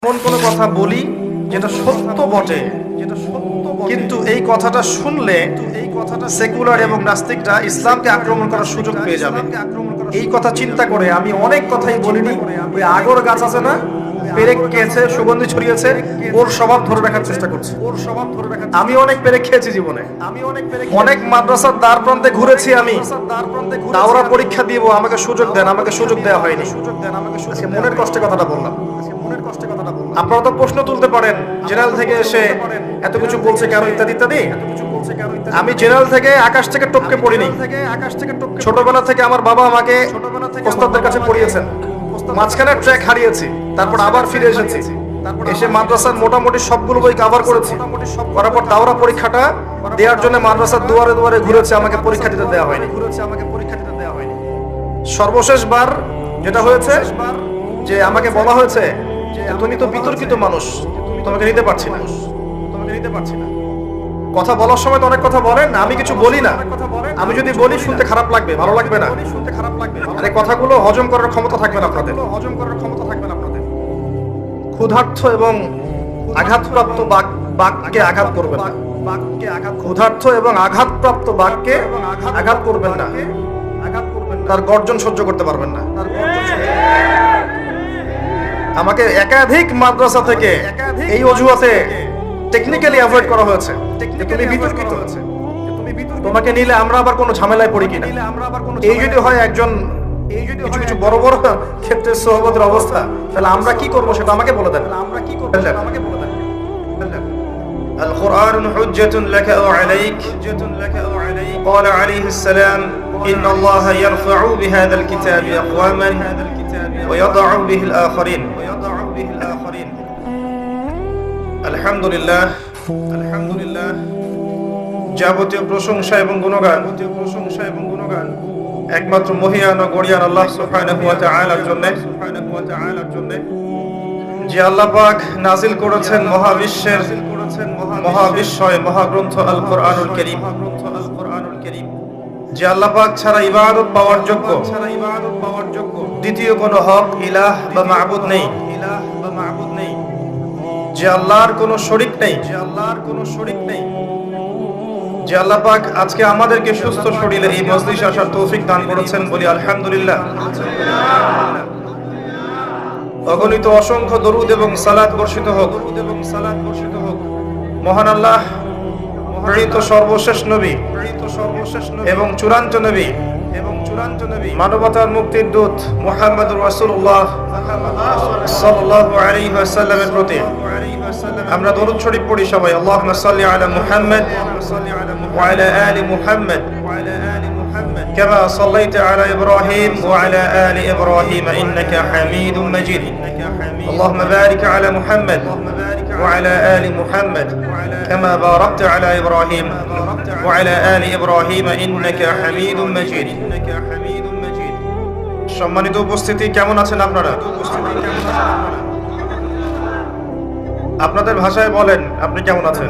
এমন কোনো কথা বলি যেটা সত্য বটে, কিন্তু এই কথাটা শুনলে সেকুলার এবং নাস্তিকরা ইসলামকে আক্রমণ করার সুযোগ পেয়ে যাবে। এই কথা চিন্তা করে আমি অনেক কথাই বলিনি। ওই আগর গাছ আছে না, পেরেক খেয়েছে, সুগন্ধি ছড়িয়েছে, ওর স্বভাব ধরে রাখার চেষ্টা করছে। আমি অনেক পেরেক খেয়েছি জীবনে, অনেক মাদ্রাসার দ্বার প্রান্তে ঘুরেছি, আমি দাওরা পরীক্ষা দিব, আমাকে সুযোগ দেন, আমাকে সুযোগ দেওয়া হয়নি। আজকে মনের কষ্টে কথাটা বললাম। আপনারা তো প্রশ্ন তুলতে পারেন জেনারেল থেকে এসে এত কিছু বলছে কেন, ইত্যাদি ইত্যাদি। আমি জেনারেল থেকে আকাশ থেকে টপকে পড়িনি। ছোটবেলা থেকে আমার বাবা আমাকে ওস্তাদদের কাছে পড়িয়েছেন, মাঝখানে ট্র্যাক হারিয়েছি, তারপর আবার ফিরে এসেছি, এসে মাদ্রাসার মোটামুটি সবগুলো বই কভার করেছি। করার পর দাওরা পরীক্ষাটা দেওয়ার জন্য মাদ্রাসার দুয়ারে দুয়ারে ঘুরেছে, আমাকে পরীক্ষা দিতে দেওয়া হয়নি। সর্বশেষ বার যেটা হয়েছে যে আমাকে বলা হয়েছে তুমি তো বিতর্কিত মানুষ, তোমাকে নিতে পারছি না। কথা বলার সময় তো অনেক কথা বলেন, আমি কিছু বলি না। আমি যদি বলি শুনতে খারাপ লাগবে, ভালো লাগবে না। আর এই কথাগুলো হজম করার ক্ষমতা থাকবে না আপনাদের। ক্ষুধার্ত এবং আঘাতপ্রাপ্ত বাক্যে আঘাত করবেন না। ক্ষুধার্ত এবং আঘাতপ্রাপ্ত বাক্যে আঘাত করবেন না। তার গর্জন সহ্য করতে পারবেন না। আমাকে একাধিক মাদ্রাসা থেকে এই অজুহাতে টেকনিক্যালি অ্যাভয়েড করা হয়েছে যে তুমি বিতর্কিত, তোমাকে নিলে আমরা আবার কোনো ঝামেলায় পড়ি কিনা। এই যদি হয় একজন কিছু কিছু বড় বড় ক্ষেত্রে সোহবতের অবস্থা, তাহলে আমরা কি করবো সেটা আমাকে বলে দেন। আল কুরআন হুজ্জাতুন লাকা ওয়া আলাইক। قال عليه السلام إن الله يرفع بهذا الكتاب أقواما ويضع به الآخرين. আলহামদুলিল্লাহ, আলহামদুলিল্লাহ। যাবতীয় প্রশংসা এবং গুণগান একমাত্র মহিয়ান ও গরিয়ান আল্লাহ সুবহানাহু ওয়া তাআলার জন্য, যে আল্লাহ পাক নাজিল করেছেন মহাবিশ্বয় মহাগ্রন্থ আল কুরআনুল কারীম। যে আল্লাহ পাক ছাড়া ইবাদত পাওয়ার যোগ্য দ্বিতীয় কোনো হক ইলাহ বা মাবুদ নেই। যে আল্লাহর কোনো শরীক নেই, যে আল্লাহ পাক আজকে আমাদেরকে সুস্থ শরীরে এই মজলিসে আসার তৌফিক দান করেছেন, বলি আলহামদুলিল্লাহ। অগণিত অসংখ্য দরুদ এবং সালাত বর্ষিত হোক মহান আল্লাহ প্রেরিত সর্বশেষ নবী এবং চূড়ান্ত নবী মানবতার মুক্তির দূত মুহাম্মদুর রাসূলুল্লাহ সাল্লাল্লাহু আলাইহি ওয়াসাল্লামের প্রতি আমরা দরুদ শরীফ পড়ি সবাই। আল্লাহুম্মা সাল্লি আলা মুহাম্মদ ওয়া আলা আলি মুহাম্মদ كما صليت على إبراهيم وعلى آل إبراهيم إنك حميد مجيد. اللهم بارك على محمد وعلى آل محمد كما باركت على إبراهيم وعلى آل إبراهيم إنك حميد مجيد. সম্মানিত উপস্থিতি, কেমন আছেন আপনারা? আপনাদের ভাষায় বলেন আপনি কেমন আছেন?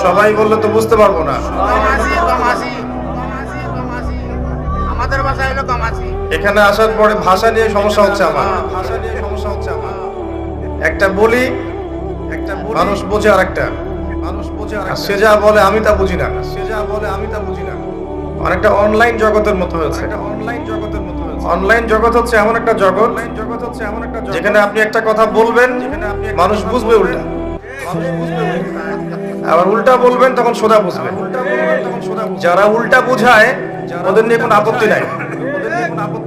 সবাই বললে তো বুঝতে পারবো না। এখানে আসার পরে ভাষা নিয়ে সমস্যা হচ্ছে আমার। একটা বলি, মানুষ বোঝে আর একটা, সে যা বলে আমি তা বুঝি না। অনেকটা অনলাইন জগতের মতো হয়েছে। অনলাইন জগৎ হচ্ছে এমন একটা জগৎ যেখানে আপনি একটা কথা বলবেন, মানুষ বুঝবে উল্টা, আবার উল্টা বলবেন তখন সোজা বুঝবে। যারা উল্টা বুঝায় ওদের নিয়ে কোনো আপত্তি নাই,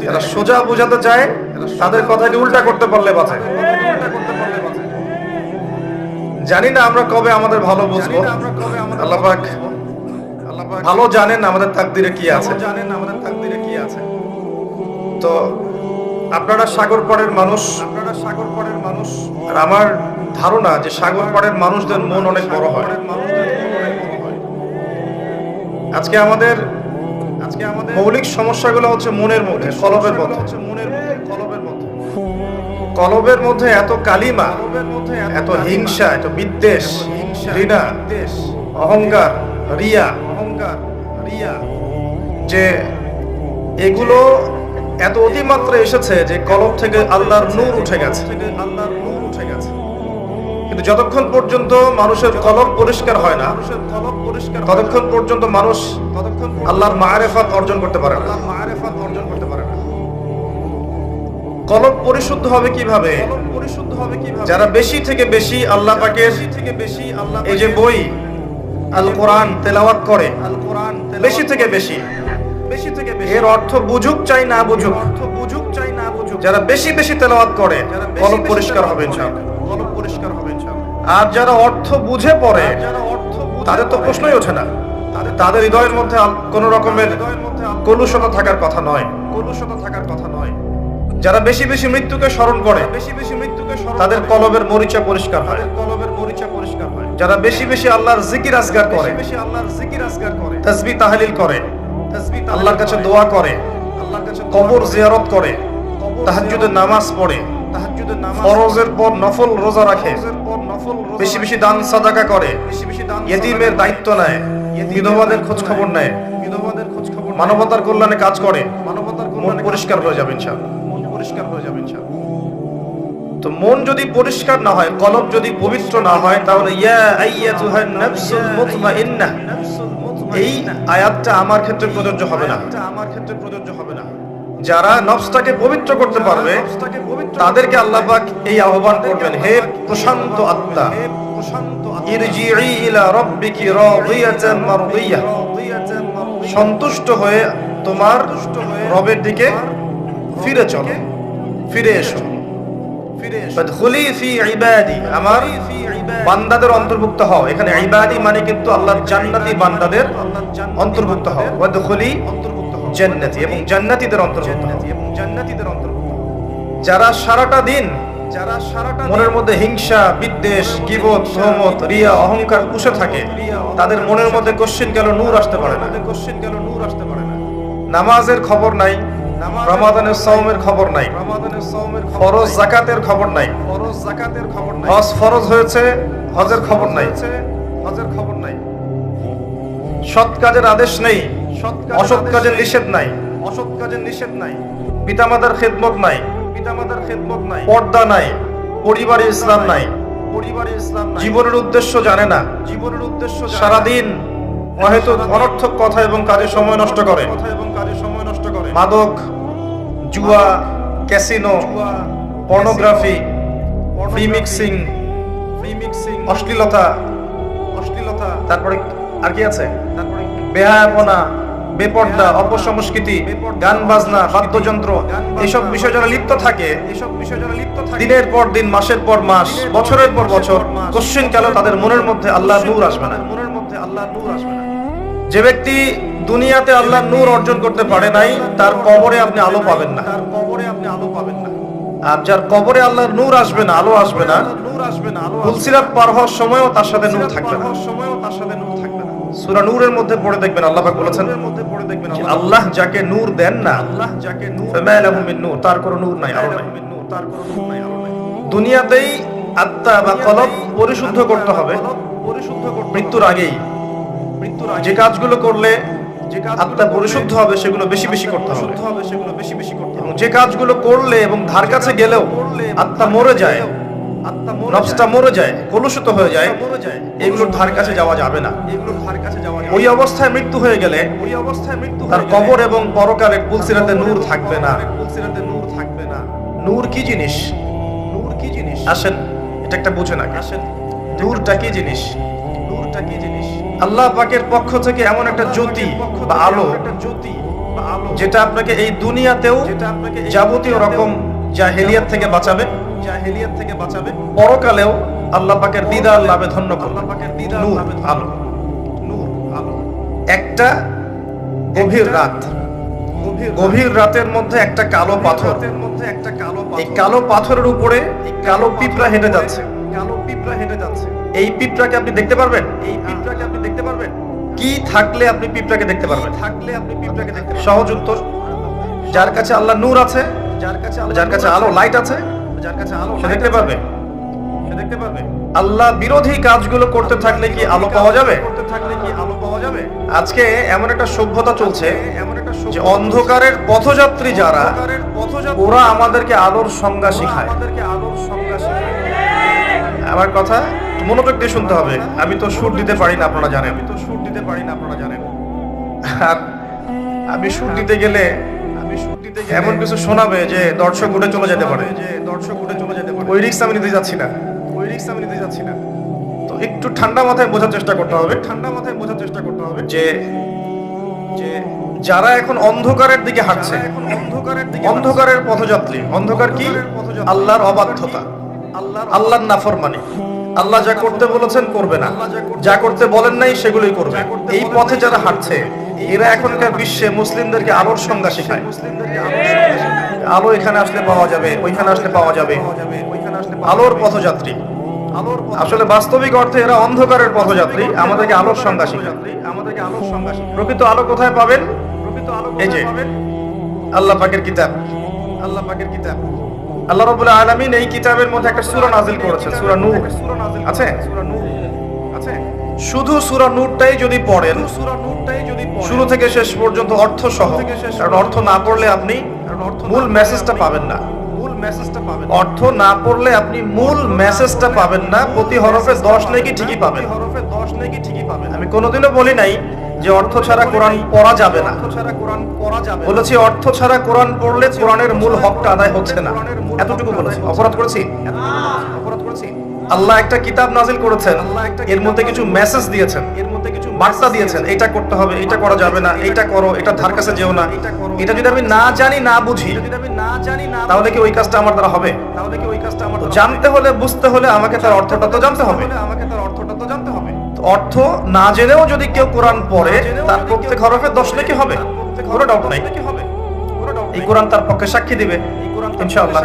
যারা সোজা বুঝাতে চায় তাদের কথাটি উল্টা করতে পারলে বাঁচে। জানি না আমরা কবে আমাদের ভালো বুঝবো। আল্লাহ পাক ভালো জানেন আমাদের তাকদিরে কি আছে। তো আপনারা সাগর পাড়ের মানুষ, আর আমার ধারণা যে সাগর পাড়ের মানুষদের মন অনেক বড় হয়। আজকে আমাদের মৌলিক সমস্যাগুলো হচ্ছে মনের মধ্যে, কলবের মধ্যে এত কালিমা, এত হিংসা, এত বিদ্বেষ, ঘৃণা, অহংকার, রিয়া, যে এগুলো এত অতিমাত্রা এসেছে যে কলব থেকে আল্লাহর নূর উঠে গেছে। কিন্তু যতক্ষণ পর্যন্ত মানুষের কলব পরিষ্কার হয় না, ততক্ষণ পর্যন্ত মানুষ আল্লাহর মাআরিফাত অর্জন করতে পারে না। কলব পরিশুদ্ধ হবে কিভাবে? যারা বেশি থেকে বেশি আল্লাহ পাকের এই যে বই আল কোরআন তেলাওয়াত করে, বেশি থেকে বেশি, এর অর্থ বুঝুক চাই না বুঝুক, যারা বেশি বেশি তেলাওয়াত করে কলব পরিষ্কার হবে ইনশাআল্লাহ। আর যারা অর্থ বুঝে পড়ে তাদের তো প্রশ্নই ওঠে না, তাদের হৃদয়ের মধ্যে কোন রকমের কলুষতা থাকার কথা নয়। যারা বেশি বেশি মৃত্যুকে স্মরণ করে তাদের কলবের মরিচা পরিষ্কার হয়। যারা বেশি বেশি আল্লাহর জিকির আজগার করে, তাসবিহ তাহলিল করে, আল্লাহর কাছে দোয়া করে, কবর জিয়ারত করে, তাহাজ্জুদের নামাজ পড়ে, ফরজের পর নফল রোজা রাখে, বেশি বেশি দান সাদাকা করে, ইয়েতিমের দায়িত্ব নেয়, বিধবাদের খোঁজ খবর নেয়, মানবতার কল্যাণে কাজ করে, মন পরিষ্কার হয়ে যাবে ইনশাআল্লাহ। তো মন যদি পরিষ্কার না হয়, কলব যদি পবিত্র না হয়, তাহলে ইয়া আইয়াতুহান নাফসুল মুতমাইন্নাহ, এই আয়াতটা আমার ক্ষেত্রে প্রযোজ্য হবে না। যারা নফসটাকে পবিত্র করতে পারবে তাদেরকে আল্লাহ পাক এই আহ্বান করবেন, হে প্রশান্ত আত্মা, ইরজিই ইলা রাব্বিকি রাদিয়াতান মারদিয়াহ, সন্তুষ্ট হয়ে তোমার রবের দিকে ফিরে চলো, ফিরে এসো। ফাদখুলি ফি ইবাদি, আমার বান্দাদের অন্তর্ভুক্ত হও। এখানে ইবাদি মানে কিন্তু আল্লাহর জান্নাতি বান্দাদের অন্তর্ভুক্ত হও। ওয়াদখুলি জান্নাতি, এবং জান্নাতীদের অন্তর্ভুক্ত হও। যারা সারাটা দিন মনের মধ্যে হিংসা, বিদ্বেষ, গীবত, তহমত, রিয়া, অহংকার পুষে থাকে, তাদের মনের মধ্যে কোশ্চিন গেল নূর আসতে পারে না। নামাজের খবর নাই, রমাদানের সাওমের খবর নাই, ফরজ যাকাতের খবর নাই, হজ ফরজ হয়েছে হজের খবর নাই, সৎ কাজের আদেশ নেই, অসৎ কাজের নিষেধ নাই, পিতামাতার খেদমত নাই, পর্দা নাই, পরিবারে ইসলাম নাই, জীবনের উদ্দেশ্য জানে না, সারাদিন অহেতুক অনর্থক কথা এবং কাজে সময় নষ্ট করে, মাদক, জুয়া, ক্যাসিনো, পর্নোগ্রাফি, ফ্রি মিক্সিং, অশ্লীলতা, তারপরে আর কি আছে, বেহায়াপনা, বেপর্দা, অপসংস্কৃতি, গান বাজনা, বাদ্যযন্ত্র, এইসব বিষয় যারা লিপ্ত থাকে, দিনের পর দিন, মাসের পর মাস, বছরের পর বছর, কোশ্চিন কালো তাদের মনের মধ্যে আল্লাহর নূর আসবে না। যে ব্যক্তি দুনিয়াতে আল্লাহর নূর অর্জন করতে পারে নাই, তার কবরে আপনি আলো পাবেন না। আর যার কবরে আল্লাহর নূর আসবে না, আলো আসবে না, ফুলসিরাত পার হওয়ার সময়ও তার সাথে নূর থাকবে না। সূরা নূরের মধ্যে পড়ে দেখবেন আল্লাহ পাক বলেছেন, আল্লাহ যাকে নূর দেন না, ফামা লাহু মিন নূর, তার কোনো নূর নাই, আলো নাই। দুনিয়াতেই আত্মা বা কলব পরিশুদ্ধ করতে হবে মৃত্যুর আগেই। যে কাজগুলো করলে আত্মা পরিশুদ্ধ হবে সেগুলো বেশি বেশি করতে হবে, এবং যে কাজগুলো করলে এবং ধার কাছে গেলেও আত্মা মরে যায়, নফসটা মরে যায়, কলুষিত হয়ে যায়, এগুলোর ধার কাছে যাওয়া যাবে না। ওই অবস্থায় মৃত্যু হয়ে গেলে তার কবর এবং পরকালে পুলসিরাতে নূর থাকবে না। নূর কি জিনিস? আসেন এটা একটা বুঝে না, নূরটা কি জিনিস? আল্লাহ পাকের পক্ষ থেকে এমন একটা জ্যোতি বা আলো, যেটা আপনাকে এই দুনিয়াতেও যাবতীয় রকম জাহেলিয়াত থেকে বাঁচাবে, পরকালেও আল্লাহ পাকের দিদার লাভে ধন্য করবে। নূর, আলো। একটা গভীর রাতের মধ্যে একটা কালো পাথর, এই কালো পাথরের উপরে কালো পিঁপড়া হেঁটে যাচ্ছে। এই পিঁপড়াকে আপনি দেখতে পারবেন? কি থাকলে আপনি পিঁপড়াকে দেখতে পারবেন? সহজ উত্তর, যার কাছে আল্লাহ নূর আছে, যার কাছে আলো, লাইট আছে, সে দেখতে পারবে। আল্লাহ বিরোধী কাজগুলো করতে থাকলে কি আলো পাওয়া যাবে? আজকে এমন একটা সভ্যতা চলছে, যে অন্ধকারের পথযাত্রী যারা, ওরা আমাদেরকে আলোর সংজ্ঞা শিখায়। আমার কথা মনোযোগ দিয়ে শুনতে হবে। আমি তো সুর দিতে পারি না, আপনারা জানেন। আর আমি সুর দিতে গেলে এমন কিছু শোনাবে যে দর্শক উঠে চলে যেতে পারে। ওই রিস্ক আমি নিতে যাচ্ছি না। তো একটু ঠান্ডা মাথায় বোঝার চেষ্টা করতে হবে যে যারা এখন অন্ধকারের দিকে হাঁটছে, অন্ধকারের পথযাত্রী। অন্ধকার কি? আল্লাহর অবাধ্যতা, আল্লাহর নাফরমানি। আল্লাহ যা করতে বলেছেন করবে না, যা করতে বলেন নাই সেগুলোই করবে। এই পথে যারা হাঁটছে, এরা এখনকার বিশ্বে মুসলিমদেরকে আলোর সংজ্ঞা শেখায়। আলো এখানে আসলে পাওয়া যাবে, ওইখানে আসলে পাওয়া যাবে। আলোর পথযাত্রী। আসলে বাস্তবিক অর্থে এরা অন্ধকারের পথযাত্রী, আমাদেরকে আলোর সংজ্ঞা শেখায়। প্রকৃত আলো কোথায় পাবেন? এই যে আল্লাহ পাকের কিতাব। আল্লাহ রাব্বুল আলামিন এই কিতাবের মধ্যে একটা সূরা নাযিল করেছেন, সূরা নূর। আছে? শুধু সূরা নূরটাই যদি পড়েন, শুরু থেকে শেষ পর্যন্ত অর্থ সহ, কারণ অর্থ না পড়লে আপনি মূল মেসেজটা পাবেন না। অর্থ না পড়লে আপনি মূল মেসেজটা পাবেন না। প্রতি হরফে 10 নেকি ঠিকই পাবেন। আমি কোনোদিনও বলি নাই যে অর্থ ছাড়া কোরআন পড়া যাবে না। বলেছি অর্থ ছাড়া কোরআন পড়লে কোরআনের মূল হকটা আদায় হচ্ছে না, এতটুকু বলেছি। অপরাধ করেছি? আল্লাহ একটা কিতাব নাজিল করেছেন, এর মধ্যে কিছু মেসেজ দিয়েছেন, বার্তা দিয়েছেন। এটা করতে হবে, এটা করা যাবে না, এটা করো, এটা ধার কাছে যেও না। এটা যদি আমি না জানি, না বুঝি, তাহলে কি ওই কাজটা আমার দ্বারা হবে? জানতে হলে, বুঝতে হলে আমাকে তার অর্থটা তো জানতে হবে। অর্থ না জেনেও যদি কেউ কোরআন পড়ে, তার প্রত্যেক হরফে 10 নেকি হবে, কোনো ডাউট নাই। এই কোরআন তার পক্ষে সাক্ষী দিবে ইনশাআল্লাহ।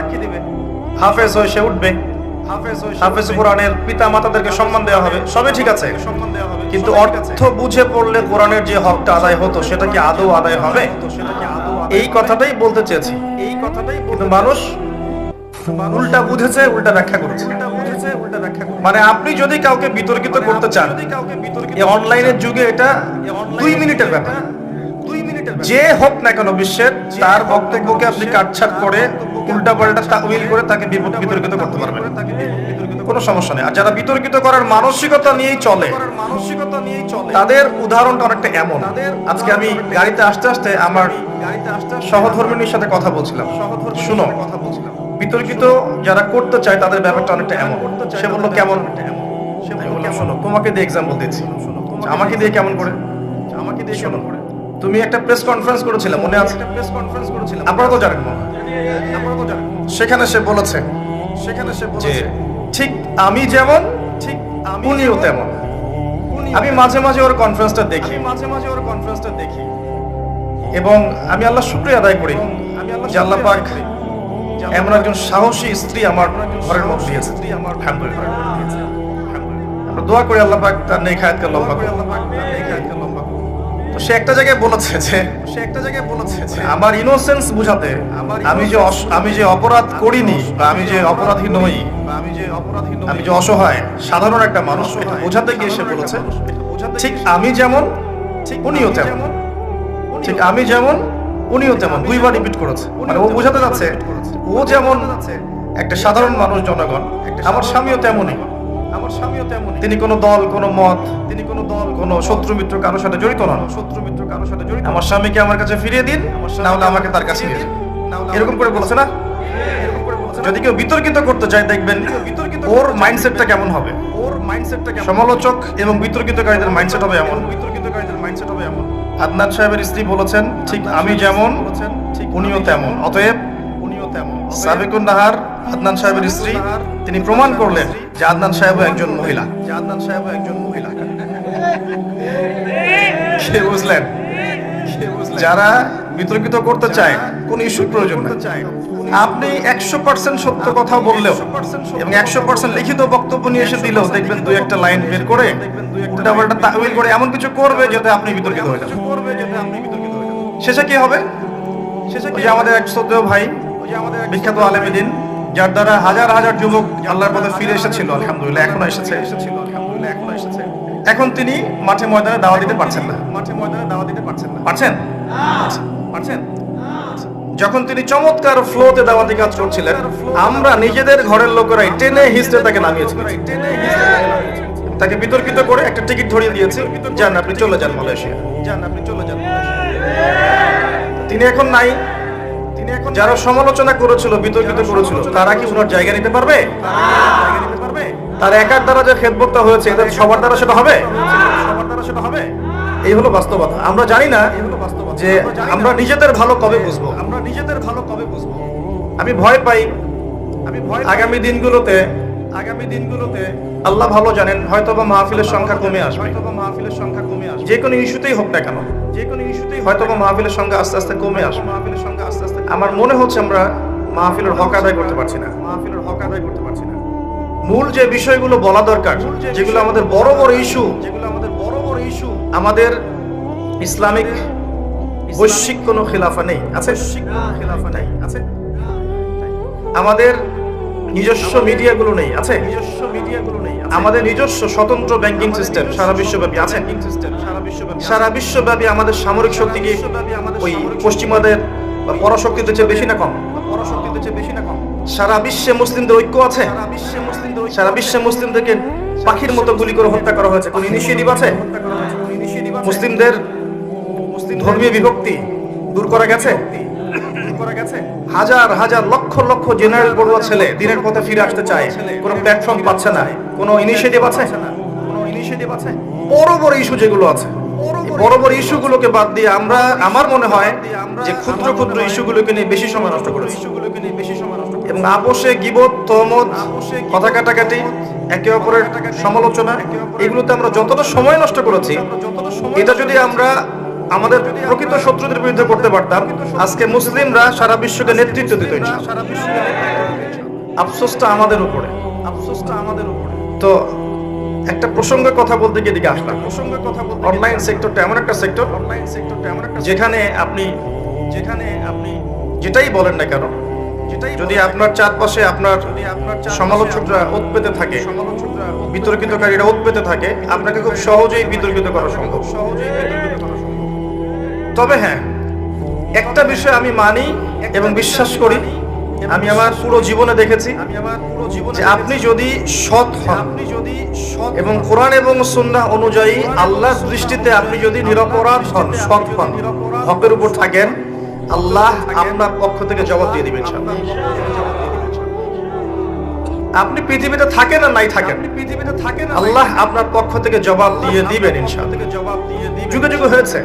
হাফেজ হয়ে সে উঠবে। হাফেজ কোরআনের পিতা মাতাদেরকে সম্মান দেওয়া হবে, সবই ঠিক আছে। কিন্তু অর্থ বুঝে পড়লে কোরআনের যে হকটা আদায় হতো, সেটা কি আদৌ আদায় হবে? এই কথাটাই বলতে চেয়েছি। কিন্তু মানুষ উল্টা বুঝেছে, উল্টা ব্যাখ্যা করেছে। মানে আপনি যদি কাউকে বিতর্কিত করতে চান, এই অনলাইনের যুগে এটা 2 মিনিটের ব্যাপার। যে হোক না কেন বিশ্বের, তার বক্তব্যকে আপনি কাটছাট করে, উল্টা পাল্টা তাউইল করে তাকে বিতর্কিত করতে পারবেন, কোনো সমস্যা নেই। আর যারা বিতর্কিত করার মানসিকতা নিয়েই চলে, তাদের উদাহরণটা অনেকটা এমন। আজকে আমি গাড়িতে আসতে আসতে আমার সহধর্মিনীর সাথে কথা বলছিলাম। শুনো, বিতর্কিত যারা করতে চায় তাদের ব্যাপারটা অনেকটা এমন। সে বললো কেমন? শোনো, তোমাকে দিয়ে এক্সাম্পল দিচ্ছি। আমাকে দিয়ে কেমন করে? শোনো, তুমি একটা প্রেস কনফারেন্স করেছিলে, মনে আছে? আপনারা তো জানেন। সেখানে সে বলেছে যে ঠিক আমি যেমন, ঠিক উনিও তেমন। আমি মাঝে মাঝে ওর কনফারেন্সটা দেখি, এবং আমি আল্লাহ শুকরিয়া আদায় করি যে আল্লাহ পাক এমন একজন সাহসী স্ত্রী আমার ঘরের মধ্যে দিয়েছে। আলহামদুলিল্লাহ, আমরা দোয়া করি আল্লাহ পাক তার নেক হায়াতকে লম্বা করুন। তো সে একটা জায়গায় বলেছে যে আমার ইনোসেন্স বুঝাতে, আমি যে অপরাধ করিনি, বা আমি যে অপরাধী নই, আমি যে অসহায় সাধারণ একটা মানুষ, এটা বোঝাতে গিয়ে সে বলেছে ঠিক আমি যেমন, উনিও তেমন। ঠিক আমি যেমন, উনিও তেমন, 2 বার রিপিট করেছে। মানে ও বোঝাতে যাচ্ছে ও যেমন একটা সাধারণ মানুষ, জনগণ, আমার স্বামীও তেমনই। তিনি কোনো দল, কোনো মত, কোনো শত্রু মিত্র কারোর সাথে জড়িত নন। আমার স্বামীকে আমার কাছে ফিরিয়ে দিন, না হলে আমাকে তার কাছে নিয়ে যান, এরকম করে বলেছে না? যদি কেউ বিতর্কিত করতে চায়, দেখবেন ওর মাইন্ডসেটটা কেমন হবে। সমালোচক এবং বিতর্কিতকারীদের মাইন্ডসেট হবে এমন। আদনান সাহেবের স্ত্রী বলেছেন ঠিক আমি যেমন, উনিও তেমন। অতএব সাবিকুন নাহার আদনান সাহেবের স্ত্রী, তিনি প্রমাণ করলেন যে আদনান সাহেবও একজন মহিলা। কে বুঝলেন? যারা বিতর্কিত করতে চায়, কোন ইস্যুর প্রয়োজন নেই। আপনি 100% সত্য কথা বললেও এবং 100% লিখিত বক্তব্য নিয়ে এসে দিলেও, দেখবেন 2-1টা লাইন বের করে উল্টাপাল্টা তাউইল করে এমন কিছু করবে যাতে আপনি বিতর্কিত হয়ে যান। শেষে কি হবে? ওই যে আমাদের এক শ্রদ্ধেয় ভাই, বিখ্যাত আলেমে দ্বীন, যার দ্বারা হাজার হাজার যুবক আল্লাহর পথে ফিরে এসেছিল, আলহামদুলিল্লাহ, এখনো এসেছে। এখন তিনি মাঠে ময়দানে দাওয়া দিতে পারছেন না। পারছেন? পারছেন? যখন তিনি চমৎকার ফ্লোতে দাওয়াতি কাজ করছিলেন, আমরা নিজেদের ঘরের লোকেরাই টেনে হিস্টে তাকে নামিয়েছিলাম, তাকে বিতর্কিত করে একটা টিকিট ধরিয়ে দিয়েছে, যান আপনি চলে যান মালয়েশিয়া, যান আপনি চলে যান মালয়েশিয়া। তিনি এখন নাই। যারা সমালোচনা করেছিল, বিতর্কিত করেছিল, তারা কি ওনার জায়গা নিতে পারবে? তার একার দ্বারা যে খেদমতটা হয়েছে, এটা সবার দ্বারা সেটা হবে? সবার দ্বারা সেটা হবে? এই হলো বাস্তবতা। আমরা জানি না যে আমরা নিজেদের ভালো কবে বুঝবো, আমরা নিজেদের ভালো কবে বুঝবো। আমি ভয় পাই আগামী দিনগুলোতে আল্লাহ ভালো জানেন, হয়তোবা মাহফিলের সংখ্যা কমে আসবে, যে কোনো ইস্যুতেই হোক না কেন, যে কোনো ইস্যুতেই হয়তোবা মাহফিলের সংখ্যা আস্তে আস্তে কমে আসবে। আমার মনে হচ্ছে আমরা মাহফিলের হক আদায় করতে পারছি না, মূল যে বিষয়গুলো বলা দরকার, যেগুলো আমাদের বড় বড় ইস্যু, আমাদের ইসলামিক বৈশ্বিক কোনো খিলাফা নেই, আছে? আমাদের নিজস্ব মিডিয়াগুলো নেই, আছে? আমাদের নিজস্ব স্বতন্ত্র ব্যাংকিং সিস্টেম সারা বিশ্বব্যাপী আছে। সারা বিশ্বব্যাপী আমাদের সামরিক শক্তি কি ওই পশ্চিমাদের বা পরাশক্তিদের চেয়ে বেশি না কম? সারা বিশ্বে মুসলিমদের ঐক্য আছে? সারা বিশ্বে মুসলিমদেরকে পাখির মতো গুলি করে হত্যা করা হয়েছে, কোন ইনিশিয়েটিভ আছে? মুসলিমদের ধর্মীয় বিভক্তি দূর করা গেছে? হাজার হাজার লক্ষ লক্ষ জেনারেল পড়ুয়া ছেলে দিনের পথে ফিরে আসতে চায়, কোনো প্ল্যাটফর্ম পাচ্ছে না, কোনো ইনিশিয়েটিভ আছে? বড় বড় ইস্যু যেগুলো আছে, বড় বড় ইস্যুগুলোকে বাদ দিয়ে আমরা, আমার মনে হয় যে ক্ষুদ্র ক্ষুদ্র ইস্যুগুলোকে নিয়ে বেশি সময় নষ্ট করেছি, এবং আপোষে গীবত, তহমত, কথা কাটাকাটি, একে অপরের সমালোচনা, এগুলোতে আমরা যতটা সময় নষ্ট করেছি, এটা যদি আমরা আমাদের প্রকৃত শত্রুদের বিরুদ্ধে করতে পারতাম, আজকে মুসলিমরা সারা বিশ্বকে নেতৃত্ব দিত। আফসোসটা আমাদের উপরে, তো একটা প্রসঙ্গের কথা বলতে গিয়ে দিকে আসলাম। অনলাইন সেক্টরটা এমন একটা সেক্টর, যেখানে আপনি যেটাই বলেন না কেন, যদি আপনার চারপাশে আপনার সমালোচকরা ওত পেতে থাকে, বিতর্কিতকারীরা ওত পেতে থাকে, আপনাকে খুব সহজেই বিতর্কিত করা সম্ভব। তবে হ্যাঁ, একটা বিষয় আমি মানি এবং বিশ্বাস করি, আমি আমার পুরো জীবনে দেখেছি যে আপনি যদি সৎ হন এবং কোরআন এবং সুন্নাহ অনুযায়ী আল্লাহর দৃষ্টিতে আপনি যদি নিরপরাধ হন, সৎ হন, হকের উপর থাকেন, আল্লাহ আপনার পক্ষ থেকে জবাব দিয়ে দিবেন। আপনি পৃথিবীতে থাকেন আর নাই থাকেন, আল্লাহ আপনার পক্ষ থেকে জবাব দিয়ে দিবেন ইনশাআল্লাহ। যুগে যুগে হয়েছে।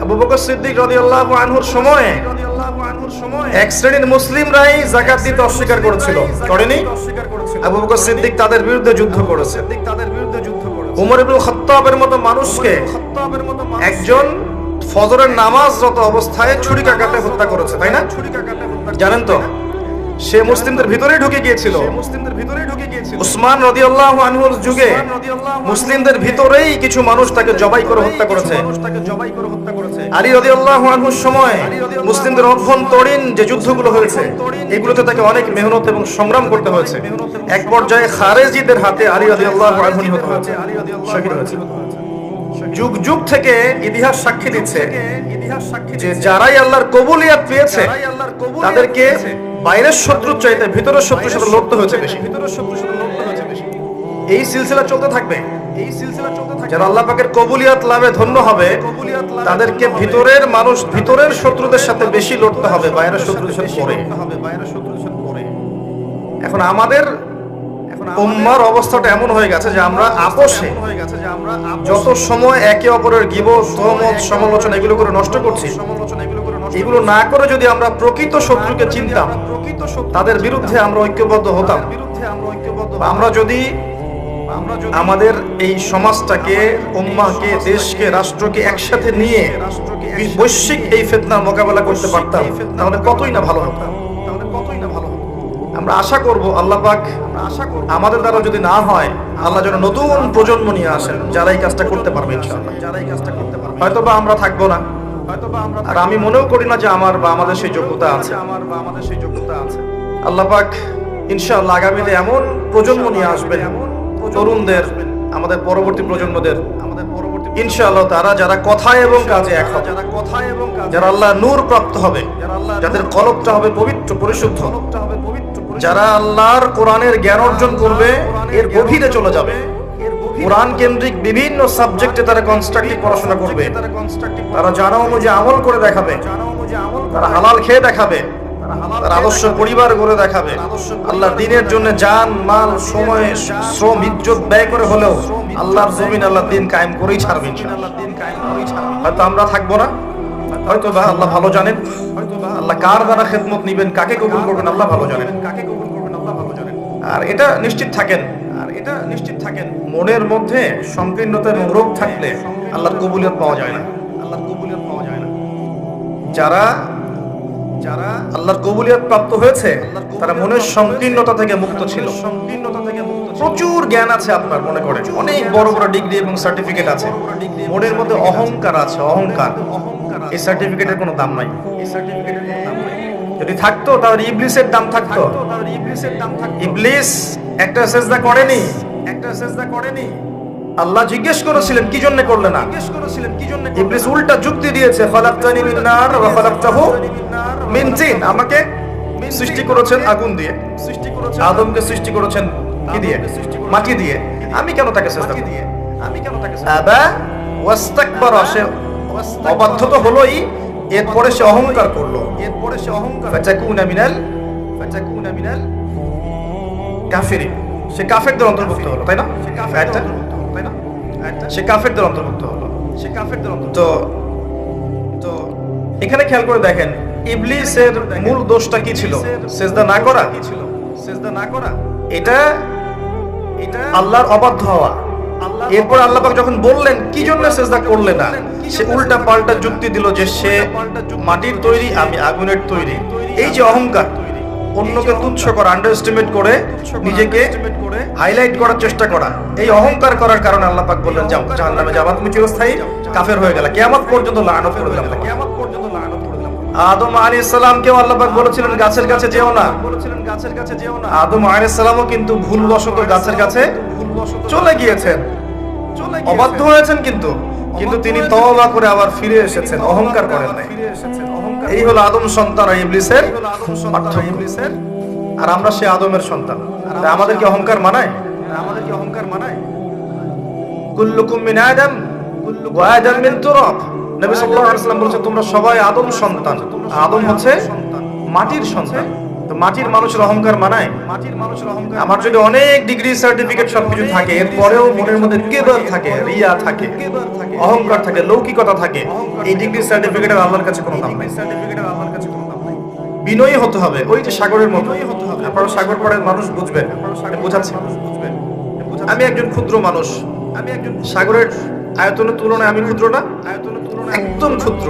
আবু বকর সিদ্দিক রাদিয়াল্লাহু আনহুর সময়ে এক শ্রেণীর মুসলিমরাই যাকাত দিতে অস্বীকার করেছিল, করেনি? আবু বকর সিদ্দিক তাদের বিরুদ্ধে যুদ্ধ করেছে। উমর ইবনে খাত্তাবের মতো মানুষকে একজন ফজরের নামাজরত অবস্থায় ছুরিকাঘাতে হত্যা করেছে, তাই না? জানেন তো, সে মুসলিমদের ভিতরেই ঢুকে গিয়েছিল। উসমান রাদিয়াল্লাহু আনহুর যুগে মুসলিমদের ভিতরেই কিছু মানুষ তাকে জবাই করে হত্যা করেছে। আলী রাদিয়াল্লাহু আনহুর সময় মুসলিমদের অভ্যন্তরীণ যে যুদ্ধগুলো হয়েছে, এগুলোতে তাকে অনেক মেহনত এবং সংগ্রাম করতে হয়েছে। এক পর্যায়ে খারেজিদের হাতে আলী রাদিয়াল্লাহু আনহু নিহত হয়েছে, শহীদ হয়েছে। যুগ যুগ থেকে ইতিহাস সাক্ষী দিচ্ছে যে যারাই আল্লাহর কবুলিয়াত পেয়েছে, তাদেরকে বাইরের শত্রুর চাইতে ভিতরের শত্রুর সাথে লড়তে হয়েছে বেশি। এই সিলসিলা চলতে থাকবে। যারা আল্লাহ পাকের কবুলিয়াত লাভে ধন্য হবে, তাদেরকে ভিতরের মানুষ, ভিতরের শত্রুদের সাথে বেশি লড়তে হবে, বাইরের শত্রুদের সাথে পরে। এখন আমাদের উম্মার অবস্থাটা এমন হয়ে গেছে যে আমরা আপোষে যত সময় একে অপরের গীবত, তহমত, সমালোচনা এগুলো করে নষ্ট করছি, এগুলো না করে যদি আমরা প্রকৃত শত্রুকে চিনতাম, তাদের বিরুদ্ধে আমরা ঐক্যবদ্ধ হতাম, আমরা যদি আমাদের এই সমাজটাকে, উম্মাহকে, দেশকে, রাষ্ট্রকে একসাথে নিয়ে বৈশ্বিক এই ফিতনার মোকাবেলা করতে পারতাম, তাহলে কতই না ভালো হতো। আমরা আশা করব আল্লাহ পাক আমাদের দ্বারা যদি না হয়, আল্লাহ যেন নতুন প্রজন্ম নিয়ে আসেন যারা এই কাজটা করতে পারবে ইনশাআল্লাহ। হয়তোবা আমরা থাকবো না, আর আমি মনেও করি না যে আমার বা আমাদের সেই যোগ্যতা আছে। আল্লাহ পাক ইনশাআল্লাহ আগামীতে এমন প্রজন্ম নিয়ে আসবেন, তরুণদের, আমাদের পরবর্তী প্রজন্মদের ইনশাআল্লাহ তারা যারা কথায় এবং কাজে এক হবে, যারা আল্লাহ নূর প্রাপ্ত হবে, যাদের কলবটা হবে পবিত্র পরিশুদ্ধ, যারা আল্লাহর কোরআনের জ্ঞান অর্জন করবে, এর গভীরে চলে যাবে, কোরআন কেন্দ্রিক বিভিন্ন সাবজেক্টে তারা কনস্ট্রাকটিভ পড়াশোনা করবে, তারা জানা অনুযায়ী আমল করে দেখাবে, তারা হালাল খেয়ে দেখাবে, তারা আদর্শ পরিবার গড়ে দেখাবে, আল্লাহর দ্বীনের জন্য জান মাল সময় শ্রম ইজ্জত ব্যয় করে হলেও আল্লাহর জমিন আল্লাহর দ্বীন কায়েম করেই ছাড়বে ইনশাআল্লাহ। হয়তো আমরা থাকবো না, হয়তো বা আল্লাহ ভালো জানেন, আল্লাহ কার দ্বারা খেদমত নিবেন, কাকে কবুল করবেন আল্লাহ ভালো জানেন। আর এটা নিশ্চিত থাকেন মনের মধ্যে সংকীর্ণতা এবং রোগ থাকলে আল্লাহর কবুলিয়ত পাওয়া যায় না। যারা আল্লাহর কবুলিয়ত প্রাপ্ত হয়েছে তারা মনের সংকীর্ণতা থেকে মুক্ত ছিল। প্রচুর জ্ঞান আছে আপনার, মনে করে অনেক বড় বড় ডিগ্রি এবং সার্টিফিকেট আছে, মনের মধ্যে অহংকার আছে, অহংকার, এই সার্টিফিকেটের কোনো দাম নাই। যদি থাকতো তাহলে ইবলিসের দাম থাকতো। ইবলিস একটা সেজদা করেনি, আল্লাহ জিজ্ঞেস করেছিলেন কি জন্য করলে না, ইবলিস উল্টা যুক্তি দিয়েছে, খালাকতানি মিন নার ওয়া খালাকতাহু মিন তিন, আমাকে সৃষ্টি করেছেন আগুন দিয়ে, আদমকে সৃষ্টি করেছেন কি দিয়ে, মাটি দিয়ে, আমি কেন তাকে সেজদা করব? আবা ওয়াস্তাকবারা, সে অবাধ্য তো হলোই, এরপরে সে অহংকার করলো, ফাতাকুনা মিনাল কাফিরিন, সে কাফেরদের অন্তর্ভুক্ত হলো, তাই না? সে কাফেরদের অন্তর্ভুক্ত হলো। তো এখানে খেয়াল করে দেখেন ইবলিসের মূল দোষটা কি ছিল? সেজদা না করা। এটা আল্লাহর অবাধ্য হওয়া। এরপর আল্লাহ পাক যখন বললেন কি জন্য সেজদা করলে না, সে উল্টা পাল্টা যুক্তি দিল যে সে মাটির তৈরি, আমি আগুনের তৈরি। এই যে অহংকার, অন্যকে তুচ্ছ করা, আন্ডারএস্টিমেট করে নিজেকে হাইলাইট করার চেষ্টা করা, এই অহংকার করার কারণে আল্লাহ পাক বললেন যাও জাহান্নামে যাবা, তুমি চিরস্থায়ী কাফের হয়ে গেলা, কিয়ামত পর্যন্ত লানত করে দিলাম। আদম আলাইহিস সালামকেও আল্লাহ পাক বলেছিলেন গাছের কাছে যেও না, আদম আলাইহিস সালামও কিন্তু ভুলবশত গাছের কাছে চলে গিয়েছেন, অবাধ্য হয়েছেন, কিন্তু তিনি তওবা করে আবার ফিরে এসেছেন, অহংকার করেন নাই। এই হলো আদম সন্তান আর ইবলিসের পার্থক্য। আর আমরা সে আদমের সন্তান, তাই আমাদের কি অহংকার মানায়? কুল্লুকুম মিন আদম ওয়া আদম মিন তুরাব। নবী সাল্লাল্লাহু আলাইহি ওয়াসাল্লাম বলেছেন তোমরা সবাই আদম সন্তান, আদম হচ্ছে মাটির সন্তান। তো মাটির মানুষের অহংকার মানায়? আমার যদি অনেক ডিগ্রি সার্টিফিকেট সবকিছু থাকে, এরপরেও মনের মধ্যে কিবর থাকে, রিয়া থাকে, অহংকার থাকে, লৌকিকতা থাকে, এই ডিগ্রি সার্টিফিকেটের আল্লাহর কাছে কোনো দাম নাই। বিনয়ী হতে হবে, ওই যে সাগরের মতো। আপনারা সাগর পাড়ের মানুষ বুঝবেন, বোঝাচ্ছি। আমি একজন ক্ষুদ্র মানুষ, সাগরের আয়তনের তুলনায় আমি ক্ষুদ্র না? একদম ক্ষুদ্র।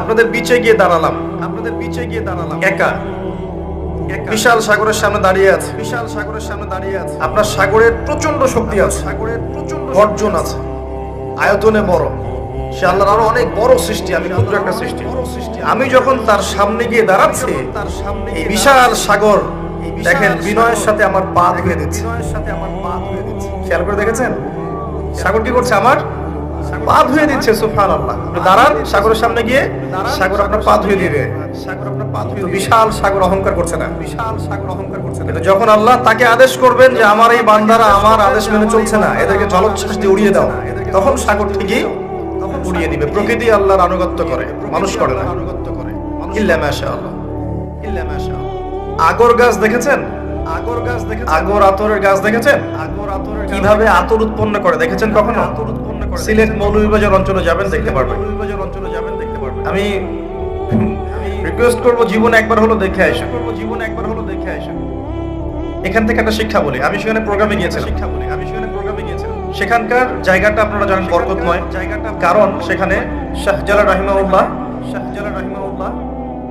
আপনাদের বিচে গিয়ে দাঁড়ালাম, একা বিশাল সাগরের সামনে দাঁড়িয়ে আছে, আপনার সাগরের প্রচন্ড শক্তি আছে, গর্জন আছে, আয়তনে বড়, সে আল্লাহর আরো অনেক বড় সৃষ্টি, আমি ক্ষুদ্র একটা সৃষ্টি। আমি যখন তার সামনে গিয়ে দাঁড়াচ্ছি, এই বিশাল সাগর দেখেন বিনয়ের সাথে আমার পা ধুয়ে দিচ্ছে। খেয়াল করে দেখেছেন সাগর কি করছে? আমার পা ধুয়ে দিচ্ছে। সুবহানাল্লাহ। দাঁড়ান সাগরের সামনে গিয়ে, সাগর আপনার পা ধুয়ে দিবে। তো বিশাল সাগর অহংকার করছে না? কিন্তু যখন আল্লাহ তাকে আদেশ করবেন যে আমার এই বান্দারা আমার আদেশ মেনে চলছে না, এদেরকে জলোচ্ছ্বাস দিয়ে উড়িয়ে দাও, তখন সাগর ঠিকই উড়িয়ে দিবে। প্রকৃতি আল্লাহর আনুগত্য করে, মানুষ করে না। ইল্লা মাশাআল্লাহ। আগর গাছ দেখেছেন? আগর আতরের গাছ দেখেছেন? কিভাবে আতর উৎপন্ন করে দেখেছেন কখনো? সিলেট মৌলভীবাজার অঞ্চলে যাবেন, দেখতে পারবেন। আমি রিকোয়েস্ট করব জীবনে একবার হলো দেখে আসেন। এখান থেকে একটা শিক্ষা বলি। আমি সেখানে প্রোগ্রামে গিয়েছিলাম। সেখানকার জায়গাটা আপনারা জানেন বরকতময়, কারণ সেখানে শাহজালাল রাহিমাহুল্লাহ,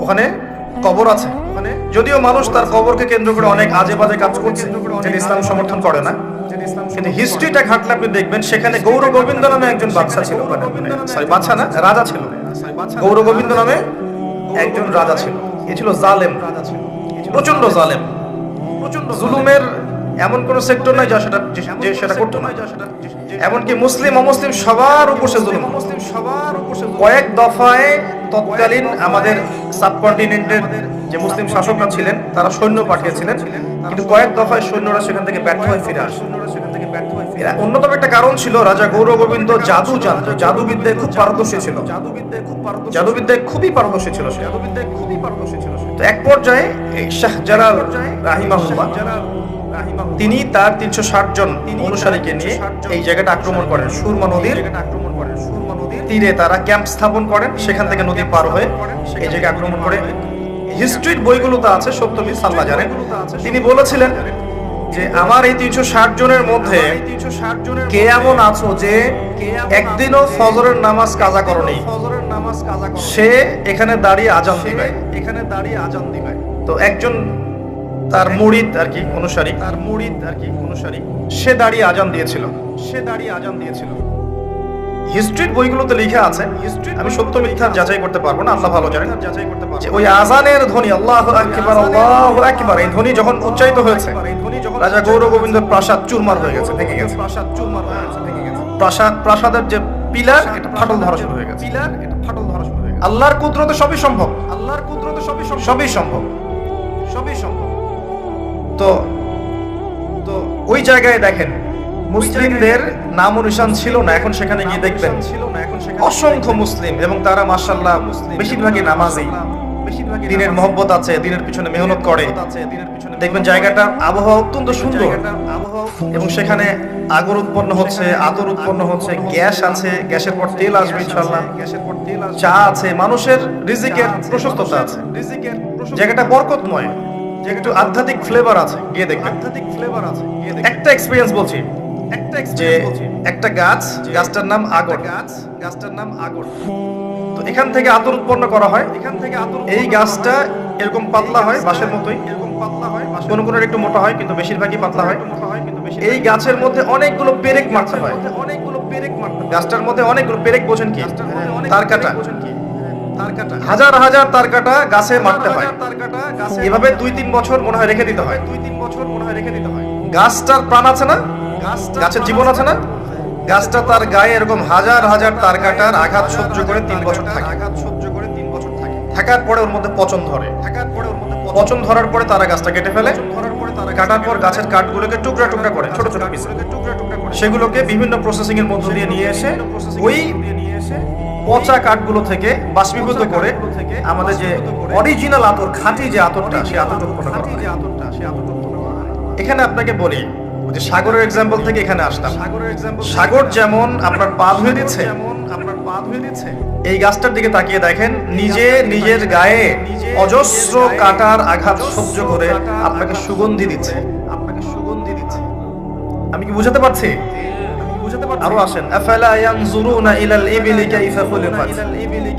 ওখানে কবর আছে। যদিও মানুষ তার কবরকে কেন্দ্র করে অনেক আজে বাজে কাজ করছে, যেটা ইসলাম সমর্থন করে না, কিন্তু হিস্ট্রিটা ঘাটলে আপনি দেখবেন সেখানে গৌর গোবিন্দ নামে একজন বাদশা ছিল, সরি বাদশা না, রাজা ছিল। গৌর গোবিন্দ নামে একজন রাজা ছিল। এ ছিল জালেম, প্রচন্ড জালেম, জুলুমের এমন কোন সেক্টর নাই যে সেটা করতো না। এমনকি মুসলিম অমুসলিম সবার উপর সে জুলুম। কয়েক দফায় তৎকালীন আমাদের সাবকন্টিনেন্টের যে মুসলিম শাসকরা ছিলেন তারা সৈন্য পাঠিয়েছিলেন, কিন্তু কয়েক দফায় সৈন্যরা সেখান থেকে ব্যর্থ হয়ে ফিরে আসে। এর অন্যতম একটা কারণ ছিল রাজা গৌরগোবিন্দ জাদু জানতো, জাদুবিদ্যায় খুব পারদর্শী ছিল, জাদুবিদ্যায় খুবই পারদর্শী ছিল। তো এক পর্যায়ে শাহ জালাল রাহিমাহুল্লাহ তিনি তার 360 জন অনুসারীকে নিয়ে এই জায়গাটা আক্রমণ করেন। সুরমা নদীর তীরে তারা ক্যাম্প স্থাপন করেন, সেখান থেকে নদী পার হয়ে এই জায়গায় আক্রমণ করে। হিস্ট্রির বইগুলোতে আছে, সত্য মিথ্যা আল্লাহ জানেন। তিনি বলেছিলেন যে আমার এই 360 জনের মধ্যে কে এমন আছো যে একদিনও ফজরের নামাজ কাজা করনি, সে এখানে দাঁড়িয়ে আজান দিবে। তো একজন তার মুরিদ আর কি অনুসারী সে দাঁড়িয়ে আজান দিয়েছিল। হিস্ট্রির বইগুলোতে লেখা আছে, আমি সত্য মিথ্যা যাচাই করতে পারবো না, আল্লাহ ভালো জানেন। যে ওই আজানের ধ্বনি আল্লাহু আকবার আল্লাহু আকবার, এই ধ্বনি যখন উচ্চারিত হয়েছে, রাজা গৌরগোবিন্দের প্রাসাদ চুরমার হয়ে গেছে, ভেঙে গেছে। প্রাসাদের যে পিলার এটা ফাটল ধরা শুরু হয়ে গেছে। আল্লাহর কুদরতে সবই সম্ভব। তো ওই জায়গায় দেখেন মুসলিমদের নাম নিশান ছিল না, এখন সেখানে গিয়ে দেখবেন অসংখ্য মুসলিম, এবং তারা মাশাআল্লাহ বেশিরভাগই নামাজি, দিনের মহব্বত আছে, দিনের পিছনে মেহনত করে। দেখবেন জায়গাটার আবহাওয়া অত্যন্ত সুন্দর, এবং সেখানে আগর উৎপন্ন হচ্ছে, আতর উৎপন্ন হচ্ছে, গ্যাস আছে, গ্যাসের পর তেল আসবে ইনশাআল্লাহ, চা আছে, মানুষের রিজিকের প্রশস্ততা আছে, জায়গাটা বরকতময়, একটু আধ্যাত্মিক ফ্লেভার আছে, গিয়ে দেখবেন। একটা এক্সপেরিয়েন্স বলছি, যে একটা গাছটার নাম আগর। তো এখান থেকে আতর উৎপন্ন করা হয়। এই গাছটা এরকম পাতলা হয়, বাঁশের মতোই, কোন কোন একটু মোটা হয়, কিন্তু বেশিরভাগই পাতলা হয়। এই গাছের মধ্যে অনেকগুলো পেরেক মারতে হয়। গাছটার মধ্যে অনেকগুলো পেরেক, বোঝেন কি? তার কাটা, হাজার হাজার তার কাটা গাছে মারতে হয়। এভাবে 2-3 বছর মনে হয় রেখে দিতে হয়। গাছটার প্রাণ আছে না, গাছের জীবন আছে না, গাছটা তার গায়ে এরকম হাজার হাজার তার কাটার আঘাত সহ্য করে 3 বছর থাকে। থাকার পরে ওর মধ্যে পচন ধরে। পচন ধরার পরে তারা গাছটা কেটে ফেলে। কাটার পর গাছের কাঠগুলোকে টুকরা টুকরা করে, ছোট ছোট পিস, সেগুলোকে বিভিন্ন প্রসেসিং এর মধ্য দিয়ে নিয়ে এসে ওই পচা কাঠগুলো থেকে বাষ্পীভূত করে আমাদের যে অরিজিনাল আতর, খাঁটি যে আতরটা, সেই আতরটা উৎপন্ন করা হয়। এখানে আপনাকে বলি যে সাগরের এক্সাম্পল থেকে এখানে আসলাম। সাগর যেমন আপনার পা ধুয়ে দিচ্ছে, এই গাছটার দিকে তাকিয়ে দেখেন, নিজের গায়ে অজস্র কাটার আঘাত সহ্য করে আপনাকে সুগন্ধি দিচ্ছে। আমি কি বুঝাতে পারছি? আরো আসেন, আফালা ইয়ানজুরুনা ইলাল ইবিলি কাইফা খুলিকাত,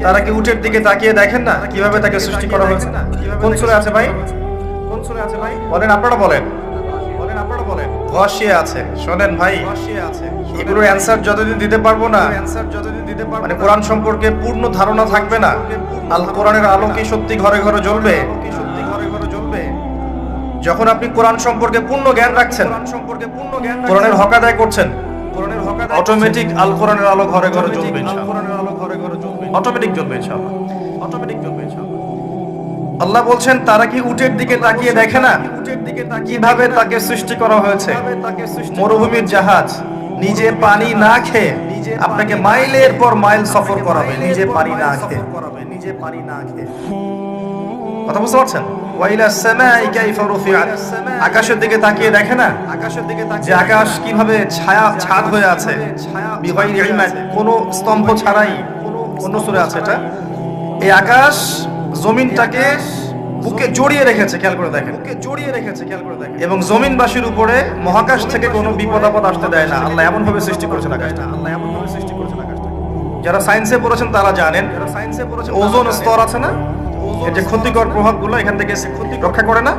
তারা কি উটের দিকে তাকিয়ে দেখেন না কিভাবে তাকে সৃষ্টি করা হয়েছে? কোন সূরা আছে ভাই? বলেন, আপনারা বলেন। ঘষিয়ে আছে। শোনেন ভাই, এগুলোর অ্যানসার যতদিন দিতে পারবো না, মানে কোরআন সম্পর্কে পূর্ণ ধারণা থাকবে না, আল কোরআনের আলো কি সত্যি ঘরে ঘরে জ্বলবে? যখন আপনি কোরআন সম্পর্কে পূর্ণ জ্ঞান রাখছেন, কোরআনের হক আদায় করছেন, অটোমেটিক আল কোরআনের আলো ঘরে ঘরে জ্বলবে ইনশাআল্লাহ। অটোমেটিক জ্বলবে ইনশাআল্লাহ। আল্লাহ বলছেন, তারা কি উটের দিকে তাকিয়ে দেখে না কিভাবে তাকে সৃষ্টি করা হয়েছে? মরুভূমির জাহাজ নিজে পানি না খেয়ে আপনাকে মাইলের পর মাইল সফর করাবে, নিজে পানি না খেয়ে। কথা বুঝতে পারছেন? ওয়াইলা সামাই কাইফা রুফিআত, আকাশের দিকে তাকিয়ে দেখে না যে আকাশ কিভাবে ছাদ হয়ে আছে, বিগাইরি ইমাদ, কোনো স্তম্ভ ছাড়াই। অন্য সূরা আছে এটা। এই আকাশ জমিনটাকে বুকে জড়িয়ে রেখেছে, খেয়াল করে দেখেন, এবং জমিনবাসীর উপরে মহাকাশ থেকে কোনো বিপদ আপদ আসতে দেয় না। আল্লাহ এমন ভাবে সৃষ্টি করেছেন আকাশটা। যারা সায়েন্সে পড়েছেন তারা জানেন, ওজোন স্তর আছে না, এর যে ক্ষতিকর প্রভাবগুলো এখান থেকে রক্ষা করে না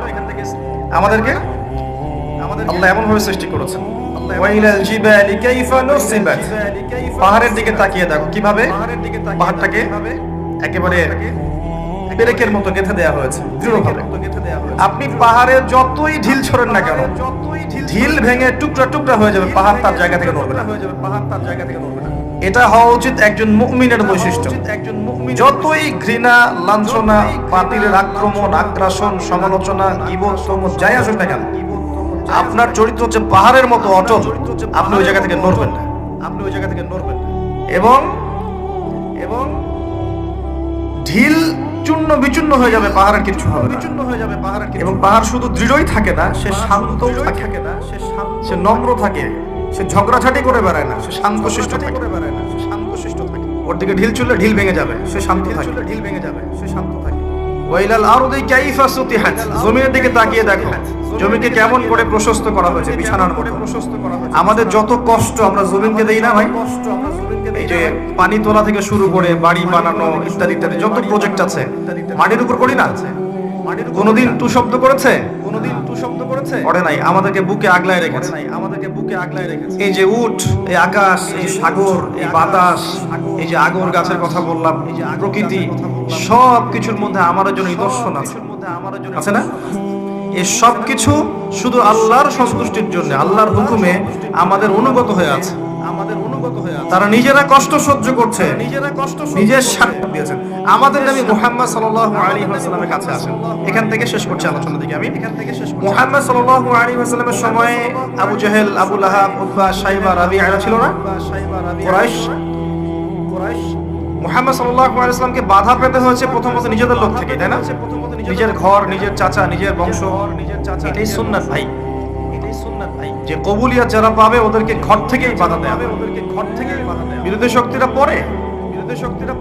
আমাদেরকে, আল্লাহ এমন ভাবে সৃষ্টি করেছেন। ওয়াইলাল জিবালি কাইফা নুসিবাত, পাহাড়ের দিকে তাকিয়ে দেখো কিভাবে পাহাড়টাকে একেবারে পেরেকের মতো গেঁথে দেওয়া হয়েছে দৃঢ়ভাবে। আপনি পাহাড়ে যতই ঢিল ছড়েন না কেন, ঢিল ভেঙে টুকরা টুকরা হয়ে যাবে, পাহাড় তার জায়গা থেকে নড়বে না। এটা হওয়া উচিত একজন মুমিনের বৈশিষ্ট্য। যতই ঘৃণা, লাঞ্ছনা, বাতিলের আক্রমণ, আগ্রাসন, সমালোচনা, গীবত, তমস যাই আসুক না কেন, আপনার চরিত্র হচ্ছে পাহাড়ের মতো অটল। আপনি ওই জায়গা থেকে নড়বেন না। এবং ঢিল চূর্ণ বিচূর্ণ হয়ে যাবে, পাহাড়ের কিছু হবে না। এবং পাহাড় শুধু দৃঢ়ই থাকে না, সে শান্ত থাকে না, সে নম্র থাকে, সে ঝগড়াঝাটি করে বেড়ায় না, সে শান্তশিষ্ট থাকে। ওর দিকে ঢিল চুললে ঢিল ভেঙে যাবে, সে শান্ত থাকে। ওয়াইলাল আরদি কাইফা সুতিহাত, জমিনের দিকে তাকিয়ে দেখো জমিকে কেমন করে প্রশস্ত করা হয়েছে, বিছানার মতো। আমাদের যত কষ্ট আমরা জমিনকে দেই না ভাই, এই যে পানি তোলা থেকে শুরু করে বাড়ি বানানো ইত্যাদি ইত্যাদি যত প্রজেক্ট আছে, মাটির উপর করি না? কোনদিন টু শব্দ করেছে? করে নাই। আমাদেরকে বুকে আগলায় রেখেছে। এই যে উট, এই আকাশ, এই সাগর, এই বাতাস, এই যে আগর গাছের কথা বললাম, প্রকৃতি, সব কিছুর মধ্যে আমার জন্য নিদর্শন আছে না? এই সব কিছু শুধু আল্লাহর সন্তুষ্টির জন্য, আল্লাহর হুকুমে আমাদের অনুগত হয়ে আছে। তারা নিজেরা কষ্ট সহ্য করছে, নিজের সাক্ষ্য দিয়েছেন। আমাদের নবী মুহাম্মদ সাল্লাল্লাহু আলাইহি ওয়াসাল্লামের কাছে আসেন। এখান থেকে শেষ করছি আলোচনা দিকে আমি। মুহাম্মদ সাল্লাল্লাহু আলাইহি ওয়াসাল্লামের সময়ে আবু জাহেল, আবু লাহাব, উতবা, শাইবা, রাবিআ ছিল না? কুরাইশ। মুহাম্মদ সাল্লাল্লাহু আলাইহি ওয়াসাল্লামকে বাধা পেতে হয়েছে প্রথমত নিজেদের লোক থেকে, তাই না? নিজের ঘর, নিজের চাচা, নিজের বংশ। এটাই সুন্নাত ভাই, যে কবুলিয়াত যারা পাবে ওদেরকে ঘর থেকেই বাধা দেয়া হবে। বিরোধী শক্তিরা পরে,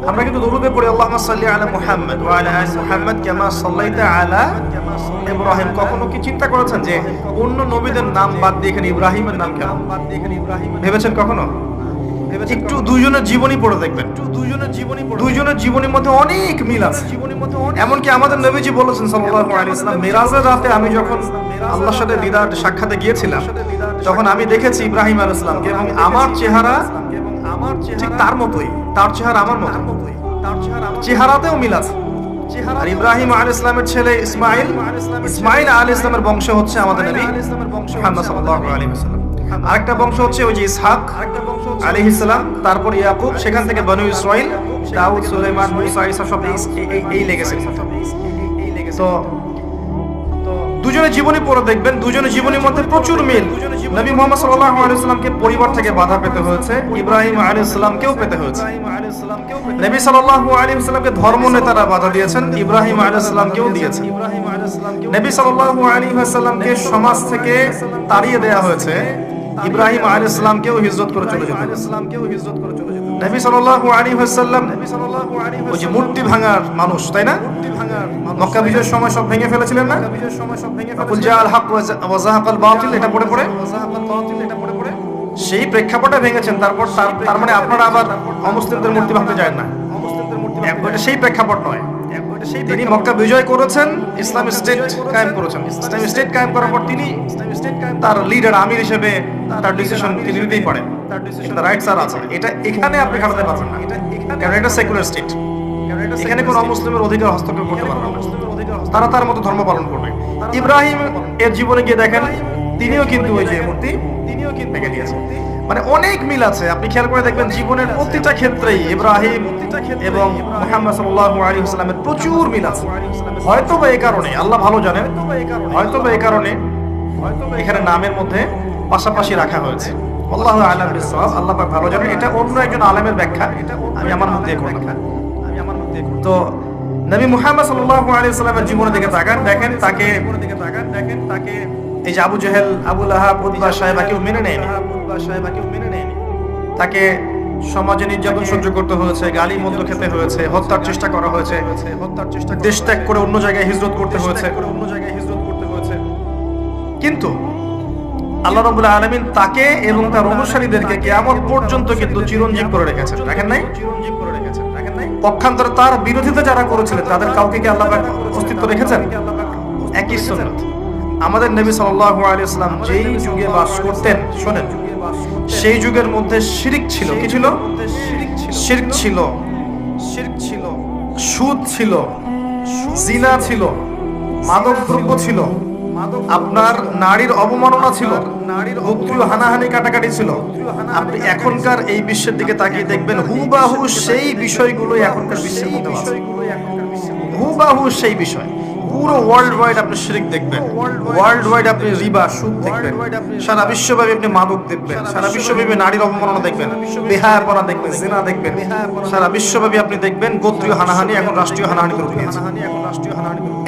আমরা কিন্তু দরুদে পড়ি আল্লাহুম্মা সাল্লি আলা মুহাম্মদ ওয়া আলা আলি মুহাম্মদ কামা সাল্লাইতা আলা ইব্রাহিম। কখনো কি চিন্তা করেছেন যে অন্য নবীদের নাম বাদ দিয়ে এখানে ইব্রাহিমের নাম কেন ভেবেছেন? কখনো একটু দুইজনের জীবনী পড়ে দেখবেন, দুইজনের জীবনীর মধ্যে অনেক মিল আছে। এমনকি আমাদের নবীজি বলেছেন সাল্লাল্লাহু আলাইহি ওয়াসাল্লাম, মেরাজের রাতে আমি যখন আল্লাহর সাথে দিদার সাক্ষাতে গিয়েছিলাম, তখন আমি দেখেছি ইব্রাহিম আলাইহিস সালামকে, এবং আমার চেহারা ঠিক তার মতোই, তার চেহারা আমার মতো, চেহারাতেও মিল আছে। আর ইব্রাহিম আলাইহিস সালামের ছেলে ইসমাইল আলাইহিস সালামের বংশ হচ্ছে আমাদের নবী মুহাম্মদ সাল্লাল্লাহু আলাইহি ওয়াসাল্লাম। আরেকটা বংশ হচ্ছে ওই যে ইসহাক আলাইহিস সালাম, তারপর ইয়াকুব, সেখান থেকে বনু ইসরাইল, দাউদ, সুলাইমান, মুসা, ঈসা সব এই লেগেছে। তো দুজনের জীবনী পড়ে দেখবেন, দুজনের জীবনের মধ্যে প্রচুর মিল। নবী মুহাম্মদ সাল্লাল্লাহু আলাইহি ওয়াসাল্লামকে পরিবার থেকে বাধা পেতে হয়েছে, ইব্রাহিম আলাইহিস সালামকেও পেতে হয়েছে। নবী সাল্লাল্লাহু আলাইহি ওয়াসাল্লামকে ধর্ম নেতারা বাধা দিয়েছেন, ইব্রাহিম আলাইহিস সালামকেও দিয়েছেন। নবী সাল্লাল্লাহু আলাইহি ওয়াসাল্লামকে সমাজ থেকে তাড়িয়ে দেয়া হয়েছে, ইব্রাহিম আলাইহিস সালামকেও হিজরত করে চলে যেত। নবী সাল্লাল্লাহু আলাইহি ওয়াসাল্লাম ওই যে মূর্তি ভাঙার মানুষ, তাই না? মক্কা বিজয়ের সময় সব ভেঙে ফেলেছিলেন না? কুল জাআল হক ওয়া যাহাকাল বাতিল, এটা পড়ে সেই প্রেক্ষাপটে ভেঙেছেন। তারপর তার মানে আপনারা আবার অমুসলিমদের মূর্তি ভাঙতে যায় না, এটা সেই প্রেক্ষাপট নয়। তিনি মক্কা বিজয় করেছেন, ইসলামিক স্টেট কায়েম করেছেন। ইসলামিক স্টেট কায়েম করার পর তিনি তার লিডার, আমির হিসেবে তার ডিসিশন তিনি নিতেই পারেন, তার রাইটস আর আছে। এটা এখানে আপনি খাটাতে পারবেন না, কারণ এটা সেকুলার স্টেট। এখানে কোনো অমুসলিমের অধিকার হস্তক্ষেপ করতে পারবেন না, তারা তার মতো ধর্ম পালন করবে। ইব্রাহিম এর জীবনে গিয়ে দেখেন, তিনিও কিন্তু ওই যে মূর্তি ভেঙে দিয়েছেন। মানে অনেক মিল আছে, আপনি খেয়াল করে দেখবেন জীবনের প্রতিটা ক্ষেত্রেই ইব্রাহিম এবং মুহাম্মদ সাল্লাল্লাহু আলাইহি ওয়াসাল্লামের প্রচুর মিল আছে। হয়তো বা এই কারণে, আল্লাহ ভালো জানেন, হয়তো বা এই কারণে এখানে নামের মধ্যে পাশাপাশি রাখা হয়েছে। আল্লাহু আ'লাম বিস-সাওয়াব, আল্লাহ পাক ভালো জানেন। এটা অন্য একজন আলেমের ব্যাখ্যা, আমি আমার মধ্যে করলাম। তো নবী মুহাম্মদ সাল্লাল্লাহু আলাইহি ওয়াসাল্লামের জীবনের দিকে তাকান, দেখেন তাকে এই যে আবু জাহেল, আবু লাহাব, উতবা, শাইবা কেউ মেনে নেয়নি। তাকে সমাজে নির্যাতন সহ্য করতে হয়েছে, গালি মন্দ খেতে হয়েছে, হত্যার চেষ্টা করা হয়েছে, দেশ ত্যাগ করে অন্য জায়গায় হিজরত করতে হয়েছে। কিন্তু আল্লাহ রাব্বুল আলামিন তাকে এবং তার অনুসারীদেরকে কিয়ামত পর্যন্ত কিন্তু চিরঞ্জীব করে রেখেছেন, রাখেন নাই? পক্ষান্তরে তার বিরোধিতা যারা করেছিলেন তাদের কাউকে কি আল্লাহ পাক অস্তিত্ব রেখেছেন? একই সুন্নাত। আমাদের নবী সাল্লাল্লাহু আলাইহি ওয়াসাল্লাম যেই যুগে বাস করতেন, শুনেন, সেই যুগের মধ্যে শিরক ছিল। কি ছিল? শিরক ছিল, সুদ ছিল, জিনা ছিল, মাদক দ্রব্য ছিল, আপনার নারীর অবমাননা ছিল, গোত্রীয় হানাহানি কাটাকাটি ছিল। আপনি এখনকার এই বিশ্বের দিকে তাকিয়ে দেখবেন হুবাহু সেই বিষয়গুলোই এখনকার বিশ্বের মধ্যে আছে, হুবাহু সেই বিষয়। পুরো ওয়ার্ল্ড ওয়াইড আপনি শিরক দেখবেন, ওয়ার্ল্ড ওয়াইড আপনি রিবা, সুদ দেখবেন, সারা বিশ্বব্যাপী আপনি মাদক দেখবেন, সারা বিশ্বব্যাপী নারীর অবমাননা দেখবেন, বেহায়াপনা দেখবেন, জিনা দেখবেন, সারা বিশ্বব্যাপী আপনি দেখবেন গোত্রীয় হানাহানি এখন রাষ্ট্রীয় হানাহানিতে রূপ নিয়েছে।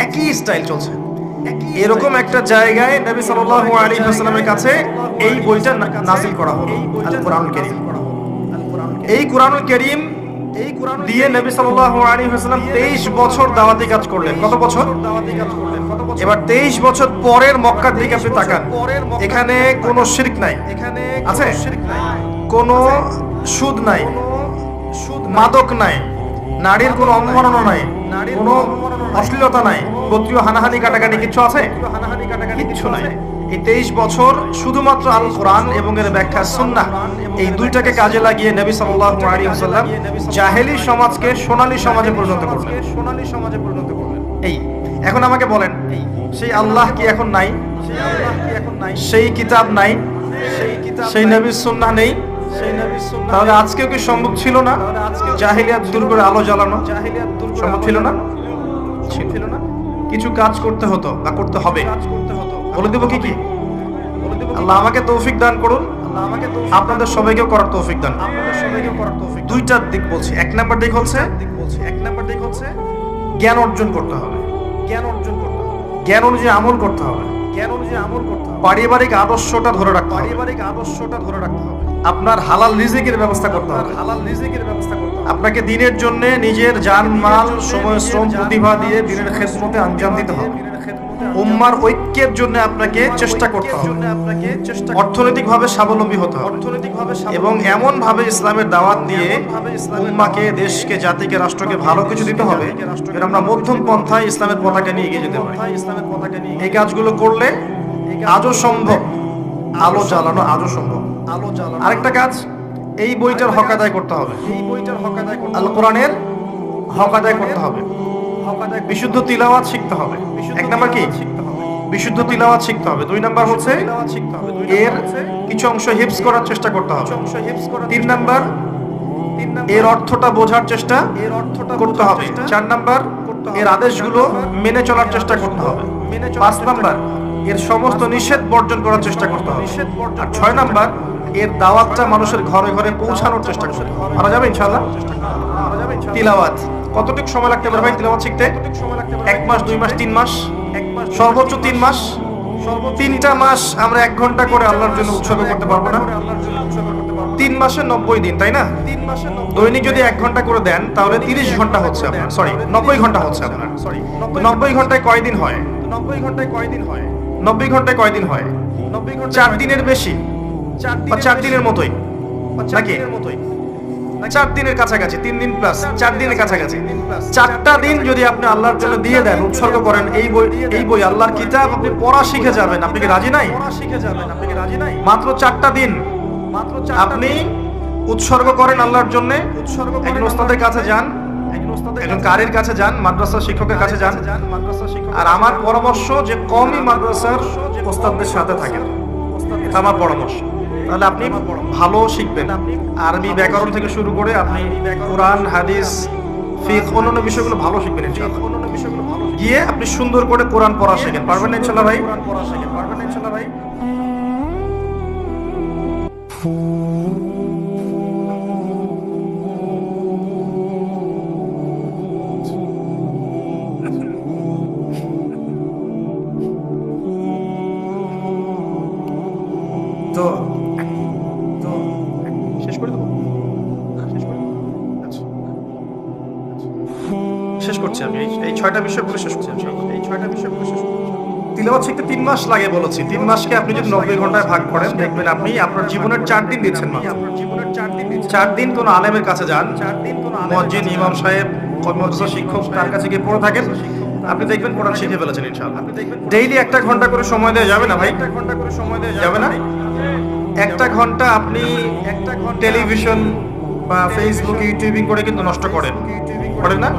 একই স্টাইল চলছে। এরকম একটা জায়গায় নবী সাল্লাল্লাহু আলাইহি ওয়াসাল্লামের কাছে এই বইটা নাযিল করা হলো, আল কোরআনুল কারীম। এই কোরআনুল কারীম দিয়ে নবী সাল্লাল্লাহু আলাইহি ওয়াসাল্লাম 23 বছর দাওয়াতি কাজ করলেন। কত বছর? এবার 23 বছর পরের মক্কার দিকে আপনি তাকান, এখানে কোনো শিরক নাই, আছে কোনো সুদ নাই, মাদক নাই, নারীর কোনো অবমাননা নাই, কোনো অশ্লীলতা নাই, গোত্রীয় হানাহানি কাটাকাটি কিছু আছে? কিচ্ছু নাই। এই 23 বছর শুধুমাত্র আল কোরআন এবং এর ব্যাখ্যা সুন্নাহ, এই দুইটাকে কাজে লাগিয়ে নবী সাল্লাল্লাহু আলাইহি ওয়াসাল্লাম জাহেলি সমাজকে সোনালী সমাজে পরিণত করলেন। এই এখন আমাকে বলেন, সেই আল্লাহ কি এখন নাই? সেই কিতাব নাই? সেই নবীর সুন্নাহ নেই? তাহলে আজকেও কি সম্ভব ছিল না জাহেলিয়াত দূর করে আলো জ্বালানো? সম্ভব ছিল না? ছিল না। কিছু কাজ করতে হতো বা করতে হবে। বলে দেব কি কি? আল্লাহ আমাকে তৌফিক দান করুন, আপনাদের সবাইকে করার তৌফিক দান। দুইটা দিক বলছি। এক নাম্বার দিক হচ্ছে জ্ঞান অর্জন করতে হবে, জ্ঞান অনুযায়ী আমল করতে হবে, পারিবারিক আদর্শটা ধরে রাখতে হবে, আপনার হালাল রিজিকের ব্যবস্থা করতে হবে, আপনাকে দিনের জন্য নিজের জান মাল সময় শ্রম প্রতিভা দিয়ে দিনের খেদমতে আঞ্জাম দিতে হবে, উম্মার ঐক্যের জন্য আপনাকে চেষ্টা করতে হবে, অর্থনৈতিকভাবে স্বাবলম্বী হতে হবে, এবং এমন ভাবে ইসলামের দাওয়াত দিয়ে উম্মাকে, দেশকে, জাতিকে, রাষ্ট্রকে ভালো কিছু দিতে হবে যেন আমরা মধ্যম পন্থায় ইসলামের পতাকা নিয়ে এগিয়ে যেতে পারি। এই কাজগুলো করলে আজও সম্ভব, আলো জ্বালানো আজও সম্ভব। আরেকটা কাজ, এই বইটার হক আদায় করতে হবে, আল কোরআনের হক আদায় করতে হবে, বিশুদ্ধ তিলাওয়াত শিখতে হবে। এক নাম্বার কি? বিশুদ্ধ তিলাওয়াত শিখতে হবে। দুই নাম্বার হচ্ছে এর কিছু অংশ হিফজ করার চেষ্টা করতে হবে। তিন নাম্বার এর অর্থটা বোঝার চেষ্টা করতে হবে। চার নাম্বার এর আদেশগুলো মেনে চলার চেষ্টা করতে হবে। পাঁচ নাম্বার এর সমস্ত নিষেধ বর্জন করার চেষ্টা করতে হবে। আর ছয় নাম্বার এর দাওয়াতটা মানুষের ঘরে ঘরে পৌঁছানোর চেষ্টা করতে হবে। পারা যাবে ইনশাআল্লাহ? তিলাওয়াত কতটুকু সময় লাগতে পারে ভাই তিলাওয়াত শিখতে? 1 মাস, 2 মাস, 3 মাস, সর্বোচ্চ 3 মাস। 3টা মাস আমরা 1 ঘন্টা করে আল্লাহর জন্য উৎসর্গ করতে পারবো না? 3 মাসে 90 দিন, তাই না? দৈনিক যদি 1 ঘন্টা করে দেন তাহলে 30 ঘন্টা হচ্ছে আপনার, 90 ঘন্টা হচ্ছে আপনার। 90 ঘন্টায় কয় দিন হয়? 90 ঘন্টায় কয় দিন হয়? 4 দিনের বেশি বা 4 দিনের মতোই, নাকি 4 দিনের কাছাকাছি, 3 দিন প্লাস 4 দিনের কাছাকাছি। 4টা দিন যদি আপনি আল্লাহর জন্য দিয়ে দেন, উৎসর্গ করেন, এই বই আল্লাহর কিতাব আপনি পড়া শিখে যাবেন। আপনি কি রাজি নাই? মাত্র 4টা দিন আপনি উৎসর্গ করেন আল্লাহর জন্য। একজন ওস্তাদের কাছে যান, একজন কারির কাছে যান, মাদ্রাসা শিক্ষকের কাছে যান। আর আমার পরামর্শ যে কমই মাদ্রাসার ওস্তাদদের সাথে থাকেন, এটা আমার পরামর্শ। তাহলে আপনি ভালো শিখবেন। আরবি ব্যাকরণ থেকে শুরু করে আপনি কোরআন, হাদিস, ফিকহ, অন্যান্য বিষয়গুলো ভালো শিখবেন ইনশাআল্লাহ। গিয়ে আপনি সুন্দর করে কোরআন পড়া শিখেন। পারবেন না ইনশাআল্লাহ ভাই? তো শেষ করে দেবো? শেষ করছি আমি এই 6টা বিষয় বলে শেষ করছি। তিলাওয়াত শিখতে 3 মাস লাগে বলেছি। 3 মাসকে আপনি যদি 90 ঘন্টায় ভাগ করেন, দেখবেন আপনি আপনার জীবনের 4 দিন দিচ্ছেন মাত্র। 4 দিন কোন আলেমের কাছে যান, মুয়াজ্জিন, ইমাম সাহেব, মাদ্রাসা শিক্ষক, তার কাছে গিয়ে পড়ে থাকেন, আপনি দেখবেন কোরআন শিখে ফেলেছেন ইনশাআল্লাহ। ডেইলি 1 ঘন্টা করে সময় দেওয়া যাবে না ভাই? যাবে না? 1 ঘন্টা আপনি টেলিভিশন বা ফেসবুক, ইউটিউবিং করে কিন্তু নষ্ট করেন না?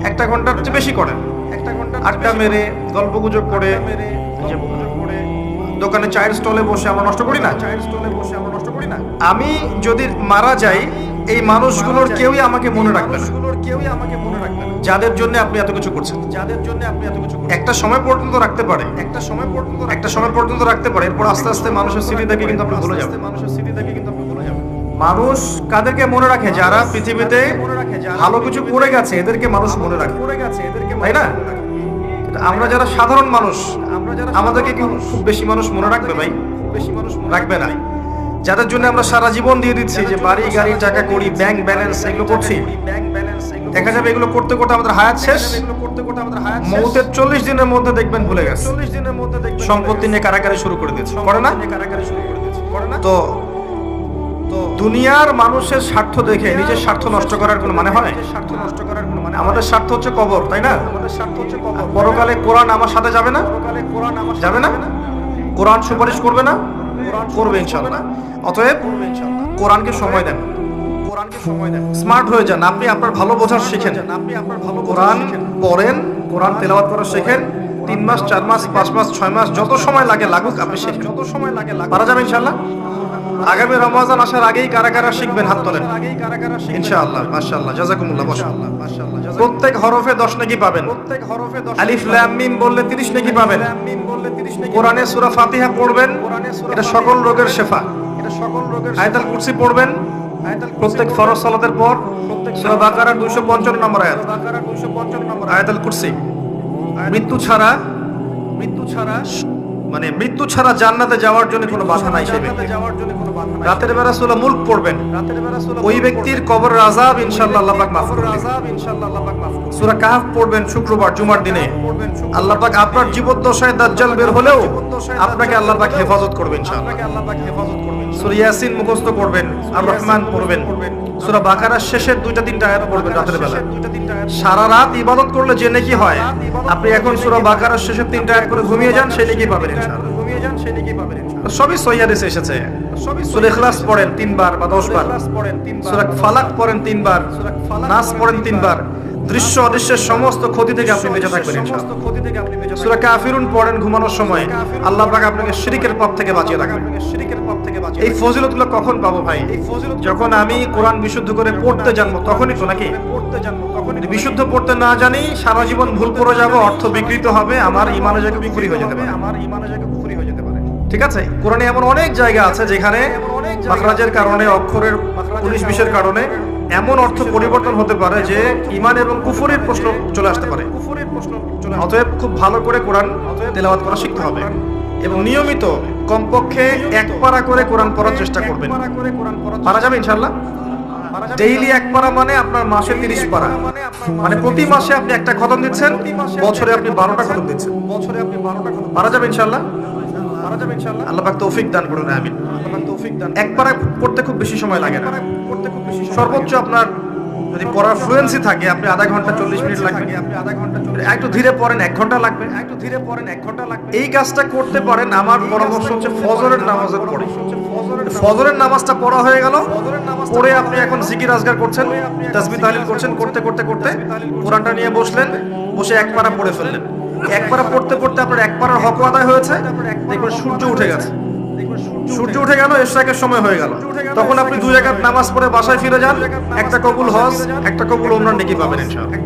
1 ঘন্টার চেয়ে বেশি করেন। 8টা মেরে, গল্পগুজব করে, দোকানে চায়ের স্টলে বসে আমরা নষ্ট করি না। আমি যদি মারা যাই, এই মানুষগুলোর কেউই আমাকে মনে রাখবে না, যাদের জন্য আপনি এত কিছু করছেন। একটা সময় পর্যন্ত রাখতে পারে, একটা সময় পর্যন্ত রাখতে পারে, এরপর আস্তে আস্তে মানুষের স্মৃতিটাকে কিন্তু আপনি ভুলে যাবেন। মানুষ কাদেরকে মনে রাখে? যারা পৃথিবীতে ভালো কিছু করে গেছে, এদেরকে মানুষ মনে রাখে, তাই না? আমরা যারা সাধারণ মানুষ, আমাদেরকে কি খুব বেশি মানুষ মনে রাখবে? ভাই, রাখবে না। যাদের জন্য আমরা সারা জীবন দিয়ে দিচ্ছি, যে বাড়ি গাড়ি টাকা করি ব্যাংক ব্যালেন্স এগুলো করছি, দেখা যাবে এগুলো করতে করতে আমাদের হায়াত শেষ, মৌতের 40 দিনের মধ্যে দেখবেন ভুলে গেছে, সম্পত্তি নিয়ে কারাকারি শুরু করে দিয়েছে, করে না? তো দুনিয়ার মানুষের স্বার্থ দেখে নিজের স্বার্থ নষ্ট করার কোনো মানে হয়? আমাদের স্বার্থ হচ্ছে কবর, তাই না? পরকালে কোরআন আমার সাথে যাবে না? যাবে না? কোরআন সুপারিশ করবে না? করবে ইনশাআল্লাহ। অতএব কোরআনকে সময় দেন, স্মার্ট হয়ে যান। আপনি আপনার ভালো বোঝার শিখেন, কোরআন পড়েন, কোরআন তেলাওয়াত করা শেখেন। 3 মাস 4 মাস 5 মাস 6 মাস যত সময় লাগে লাগুক, আপনি শিখেন, পারা যাবে ইনশাআল্লাহ। আগামী রমজান আসার আগেই কারা কারা শিখবেন? হাত তোলেন ইনশাআল্লাহ। মাশাআল্লাহ, জাযাকুমুল্লাহ। প্রত্যেক হরফে 10 নেকি পাবেন। আলিফ লাম মিম বললে 30 নেকি পাবেন। কোরআনে সূরা ফাতিহা পড়বেন, এটা সকল রোগের শেফা। আয়াতুল কুরসি পড়বেন প্রত্যেক ফরজ সালাতের পর। সূরা বাকারা 255 নম্বর আয়াত, আয়াতুল কুরসি। মৃত্যু ছাড়া মানে মৃত্যু ছাড়া জান্নাতে যাওয়ার জন্য কোনো বাধা নাই সেই ব্যক্তি। রাতের বেলা সূরা মুলক পড়বেন, ওই ব্যক্তির কবরের আযাব ইনশাআল্লাহ আল্লাহ পাক মাফ করে দিবেন। সূরা কাহফ পড়বেন শুক্রবার জুমার দিনে, আল্লাহ পাক আপনার জীবদ্দশায় দাজ্জাল বের হলেও আপনাকে আল্লাহ পাক হেফাজত করবেন ইনশাআল্লাহ। সূরা ইয়াসিন মুখস্থ করবেন, আর রহমান পড়বেন, সূরা বাকারার শেষের 2-3টা আয়াত পড়বেন রাতের বেলা। সারা রাত ইবাদত করলে যে নেকি হয়, আপনি এখন সূরা বাকারার শেষের 3টা আয়াত করে ঘুমিয়ে যান, সেই নেকি পাবেন ইনশাআল্লাহ। সবই সহিহ হাদিসে এসেছে। সূরা ইখলাস পড়েন 3 বার বা 10 বার, সূরা ফালাক পড়েন 3 বার, নাস পড়েন 3 বার, দৃশ্য অদৃশ্যের সমস্ত ক্ষতি থেকে আপনি বেঁচে থাকবেন ইনশাআল্লাহ। সূরা কাফিরুন পড়েন ঘুমানোর সময়, আল্লাহ পাক আপনাকে শিরকের পথ থেকে বাঁচিয়ে রাখবেন। এই ফজিলতগুলো কখন পাবো ভাই? যখন আমি কোরআন বিশুদ্ধ করে পড়তে জানবো, তখনই তো, নাকি? যদি বিশুদ্ধ পড়তে না জানি, সারা জীবন ভুল করে যাব, অর্থ বিকৃত হবে, আমার ঈমানের জায়গা কুফরি হয়ে যেতে পারে। ঠিক আছে? কোরআনে এমন অনেক জায়গা আছে যেখানে মাখরাজের কারণে, অক্ষরের 19-20-এর কারণে এমন অর্থ পরিবর্তন হতে পারে যে ঈমান এবং কুফরের প্রশ্ন চলে আসতে পারে। অতএব খুব ভালো করে কোরআন তেলাওয়াত করা শিখতে হবে এবং নিয়মিত কমপক্ষে 1 পারা করে কোরআন পড়ার চেষ্টা করবেন। পারা যাবে ইনশাআল্লাহ। ডেইলি 1 পারা মানে আপনার মাসে 30 পারা, মানে প্রতি মাসে আপনি একটা খতম দিচ্ছেন, বছরে আপনি 12টা খতম দিচ্ছেন। পারা যাবে ইনশাআল্লাহ। আল্লাহ পাক তৌফিক দান করুন, আমিন। 1 পারা পড়তে খুব বেশি সময় লাগে না, সর্বোচ্চ আপনার যদি পড়ার ফ্লুয়েন্সি থাকে, আপনি আধা ঘন্টা 40 মিনিট লাগবে। একটু ধীরে পড়েন 1 ঘন্টা লাগবে। এই কাজটা করতে পারেন। আমার পরামর্শ হচ্ছে ফজরের নামাজের পরে। ফজরের নামাজটা পড়া হয়ে গেল, পড়ে আপনি এখন জিকির আজকার করছেন, তাসবিহ তাহলিল করছেন, করতে করতে করতে কোরআনটা নিয়ে বসলেন, বসে 1 পারা পড়ে ফেললেন। 1 পারা পড়তে পড়তে আপনার 1 পারার হক আদায় হয়েছে। দেখবেন সূর্য উঠে গেছে, সূর্য উঠে গেল, ইশরাকের সময় হয়ে গেল। তখন আপনি 2 রাকাত নামাজ পড়ে বাসায় ফিরে যান, একটা কবুল হজ, একটা কবুল উমরার নেকি পাবেন ইনশাআল্লাহ।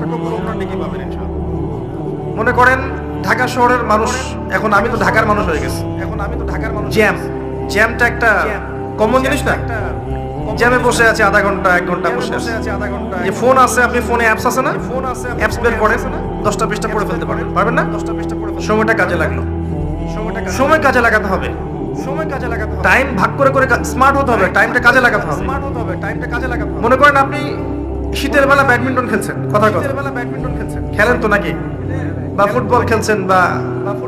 মনে করেন ঢাকা শহরের মানুষ, এখন আমি তো ঢাকার মানুষ হয়ে গেছি, জ্যামটা একটা কমন জিনিস না? জ্যামে বসে আছে আধা ঘন্টা 1 ঘন্টা বসে আছে। যে ফোন আছে, আপনি ফোনে অ্যাপস আছে না, অ্যাপস বের করেন, 10টা 20টা পড়ে ফেলতে পারবেন না? সময়টা কাজে লাগলো। সময় কাজে লাগাতে হবে, টাইম ভাগ করে করে স্মার্ট হতে হবে, টাইমটা কাজে লাগাতে হবে। মনে করেন আপনি শীতের বেলা ব্যাডমিন্টন খেলছেন, কথার কথা খেলেন তো নাকি, বা ফুটবল খেলছেন, বা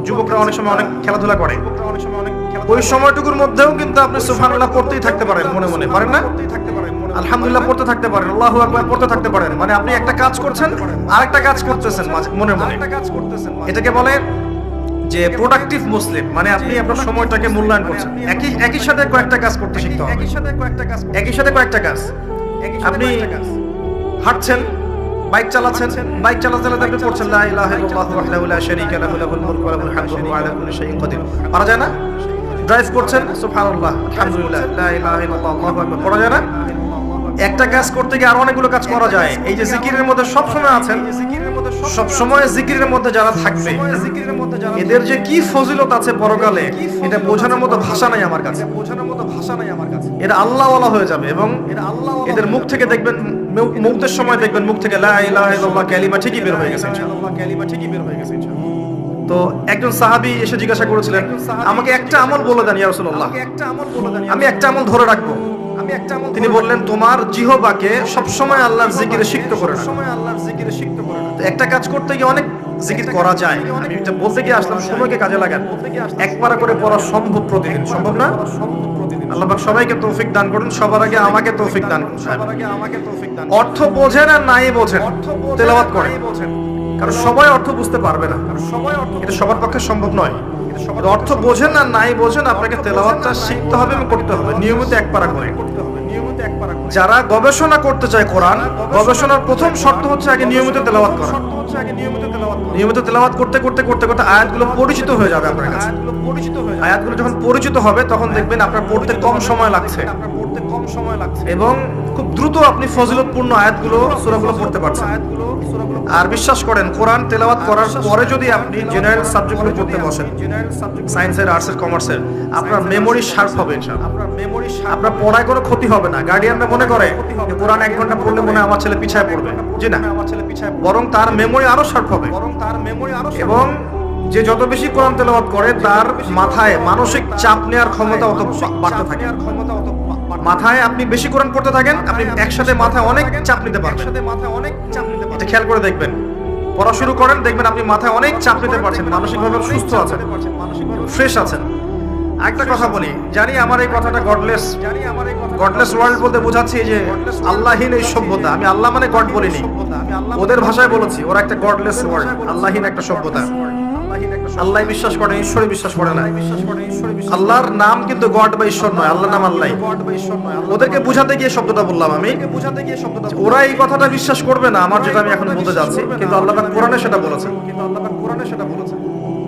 যুবকরা অনেক সময় অনেক খেলাধুলা করে, ওই সময়টুকুর মধ্যেও কিন্তু আপনি সুবহানাল্লাহ পড়তেই থাকতে পারেন, মনে মনে পারেন না? আলহামদুলিল্লাহ পড়তে থাকতে পারেন, আল্লাহু আকবার পড়তে থাকতে পারেন। মানে আপনি একটা কাজ করছেন, আরেকটা কাজ করতেছেন মনে মনে। এটাকে বলে যে প্রোডাক্টিভ মুসলিম, মানে আপনি আপনার সময়টাকে মূল্যায়ন করছেন। একই সাথে কয়েকটা কাজ করতে শিখতে হবে। একই সাথে কয়েকটা কাজ। আপনি হাঁটছেন, বাইক চালাতে চালাতে আপনি পড়ছেন লা ইলাহা ইল্লাল্লাহু ওয়াহদাহু লা শারীকা লাহু লাহুল মুলকু ওয়া লাহুল হামদু ওয়া হুয়া আলা কুল্লি শাইইন কাদির। পারা যায় না? ড্রাইভ করছেন, সুবহানাল্লাহ, আলহামদুলিল্লাহ, লা ইলাহা ইল্লাল্লাহ, আল্লাহু আকবার, পড়া যায় না? একটা কাজ করতে গিয়ে আরো অনেকগুলো কাজ করা যায়। এই যে জিকিরের মধ্যে সব সময় আছেন, সব সময় জিকিরের মধ্যে যারা থাকবে, এদের যে কি ফজিলত আছে পরকালে, এটা বোঝানোর মতো ভাষা নাই আমার কাছে। এরা আল্লাহওয়ালা হয়ে যাবে এবং এদের মুখ থেকে দেখবেন, মুক্তের সময় দেখবেন মুখ থেকে লা ইলাহা ইল্লাল্লাহ কালিমা ঠিকই বের হয়ে গেছে ইনশাআল্লাহ। তো একজন সাহাবী এসে জিজ্ঞাসা করেছিলেন, আমাকে একটা আমল বলে দেন ইয়া রাসূলুল্লাহ, আমি একটা আমল ধরে রাখবো। তিনি বললেন, তোমার জিহ্বাকে সবসময় আল্লাহর জিকিরে সিক্ত করে রাখো। তো একটা কাজ করতে গিয়ে অনেক জিকির করা যায়, আমি এটা বলতে গিয়ে আসলাম, সময়কে কাজে লাগান। একবার করে পড়া সম্ভব প্রতিদিন? সম্ভব না? আল্লাহ পাক সবাইকে তৌফিক দান করুন, সবার আগে আমাকে তৌফিক দান করুন। অর্থ বোঝেন আর নাই বোঝেন তেলাওয়াত করেন, কারণ সবাই অর্থ বুঝতে পারবে না, এটা সবার পক্ষে সম্ভব নয়। অর্থ বোঝেন আর নাই বোঝেন, আপনাকে তেলাওয়াতটা শিখতে হবে এবং করতে হবে নিয়মিত এক পারা করে। যারা গবেষণা করতে চায় কোরআন, গবেষণার প্রথম শর্ত হচ্ছে আগে নিয়মিত তেলাওয়াত করা। নিয়মিত তেলাওয়াত করতে করতে করতে করতে আয়াতগুলো পরিচিত হয়ে যাবে আপনার কাছে। আয়াতগুলো যখন পরিচিত হবে তখন দেখবেন আপনার পড়তে কম সময় লাগছে এবং খুব দ্রুত আপনি ফজিলতপূর্ণ আয়াতগুলো, সূরাগুলো পড়তে পারছেন। আর বিশ্বাস করেন, কোরআন তেলাওয়াত করার পরে যদি আপনি জেনারেল সাবজেক্টগুলো পড়তে বসেন, সায়েন্সের, আর্টসের, কমার্সের, আপনার মেমোরি শার্প হবে ইনশাআল্লাহ। আপনার পড়ায় কোনো ক্ষতি হবে না। গার্ডিয়ানরা মনে করে যে কোরআন 1 ঘন্টা পড়লে মনে হয় আমার ছেলে পিছায় পড়বে, জি না, বরং তার মেমোরি আরো শার্প হবে। এবং যে যত বেশি কোরআন তেলাওয়াত করে তার মাথায় মানসিক চাপ নেওয়ার ক্ষমতা অত বাড়তে থাকে। মাথায় আপনি বেশি কোরআন পড়তে থাকেন, আপনি একসাথে মাথায় অনেক চাপ নিতে পারবেন। এটা খেয়াল করে দেখবেন, পড়া শুরু করেন, দেখবেন আপনি মাথায় অনেক চাপ নিতে পারছেন, মানসিকভাবে সুস্থ আছেন, ফ্রেশ আছেন। একটা কথা বলি, জানি আমার এই কথাটা গডলেস ওয়ার্ল্ড বলতে বোঝাচ্ছি যে আল্লাহহীন এই সভ্যতা। আমি আল্লাহ মানে গড বলিনি, ওদের ভাষায় বলেছি, ওরা একটা গডলেস ওয়ার্ল্ড, আল্লাহহীন একটা সভ্যতা। আল্লাহ বিশ্বাস করে, ঈশ্বরে বিশ্বাস করে না। আল্লাহর নাম কিন্তু গড বা ঈশ্বর নয়, আল্লাহর নাম আল্লাহ। ওদেরকে বুঝাতে গিয়ে শব্দটা বললাম আমি, ওরা এই কথাটা বিশ্বাস করবে না আমার যেটা আমি এখন বলতে যাচ্ছি, কিন্তু আল্লাহ পাক কোরআনে সেটা বলেছেন।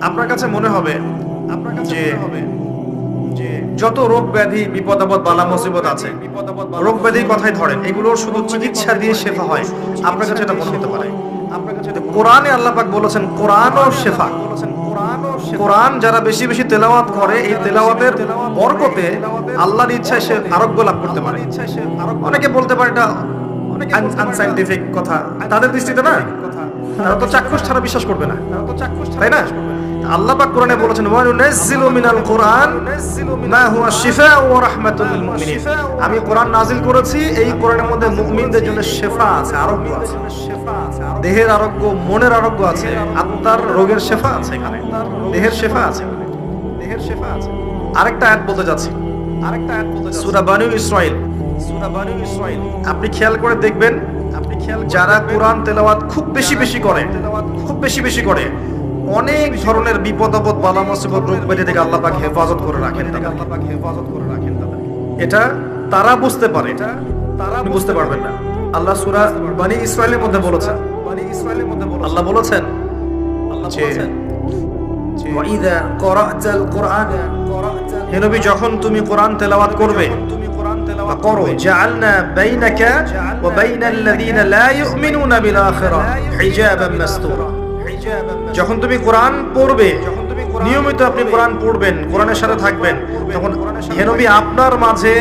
আপনার কাছে মনে হবে যে যত রোগ ব্যাধি, বিপদ আপদ, বালা মুসিবত আছে, রোগ ব্যাধির কথাই ধরেন, এগুলো শুধু চিকিৎসা দিয়ে শেফা হয়, আপনার কাছে এটা মনে হতে পারে। কোরআনে আল্লাহ পাক বলেছেন কোরআনও শেফা। কোরআন যারা বেশি বেশি তেলাওয়াত করে, এই তেলাওয়াতের বরকতে আল্লাহর ইচ্ছায় সে আরোগ্য লাভ করতে পারে। অনেকে বলতে পারে এটা আনসাইন্টিফিক কথা, তাদের দৃষ্টিতে না, তারা তো চাক্ষুষ ছাড়া বিশ্বাস করবে না, তাই না? আল্লাহ পাক কোরআনে বলেছেন ওয়া নুনাজ্জিলু মিনাল কোরআন মা হুয়া শিফাউ ওয়া রাহমাতুল লিল মুমিনিন। আমি কোরআন নাযিল করেছি, এই কোরআনের মধ্যে মুমিনদের জন্য শিফা আছে, আরোগ্য আছে, দেহের আরোগ্য, মনের আরোগ্য আছে, আত্মার রোগের শিফা আছে, এখানে দেহের শিফা আছে। আরেকটা আয়াত বলতে যাচ্ছি, সূরা বানু ইসরাঈল। আপনি খেয়াল করে দেখবেন, যারা কোরআন তেলাওয়াত খুব বেশি বেশি করে অনেক ধরনের বিপদ আপদ, বালা মুসিবত, রোগ ব্যাধি থেকে আল্লাহ পাক হেফাজত করে রাখেন। এটা তারা বুঝতে পারে, আপনি বুঝতে পারবেন না। আল্লাহ সূরা বানি ইসরাঈলের মধ্যে বলেছেন, আল্লাহ বলেছেন যে ওয়াইদা করাতাল কুরআন, হে নবী যখন তুমি কোরআন তেলাওয়াত করবে, করো, জাআলনা বাইনাকা ওয়া বাইনাল্লাযিনা লা ইউমিনুনা বিল আখিরাহ হিজাবান মাসতুরা। যখন তুমি কোরআন পড়বে, নিয়মিত আপনি কোরআন পড়বেন, কোরআনের সাথে থাকবেন, তখন হে নবী আপনার মাঝে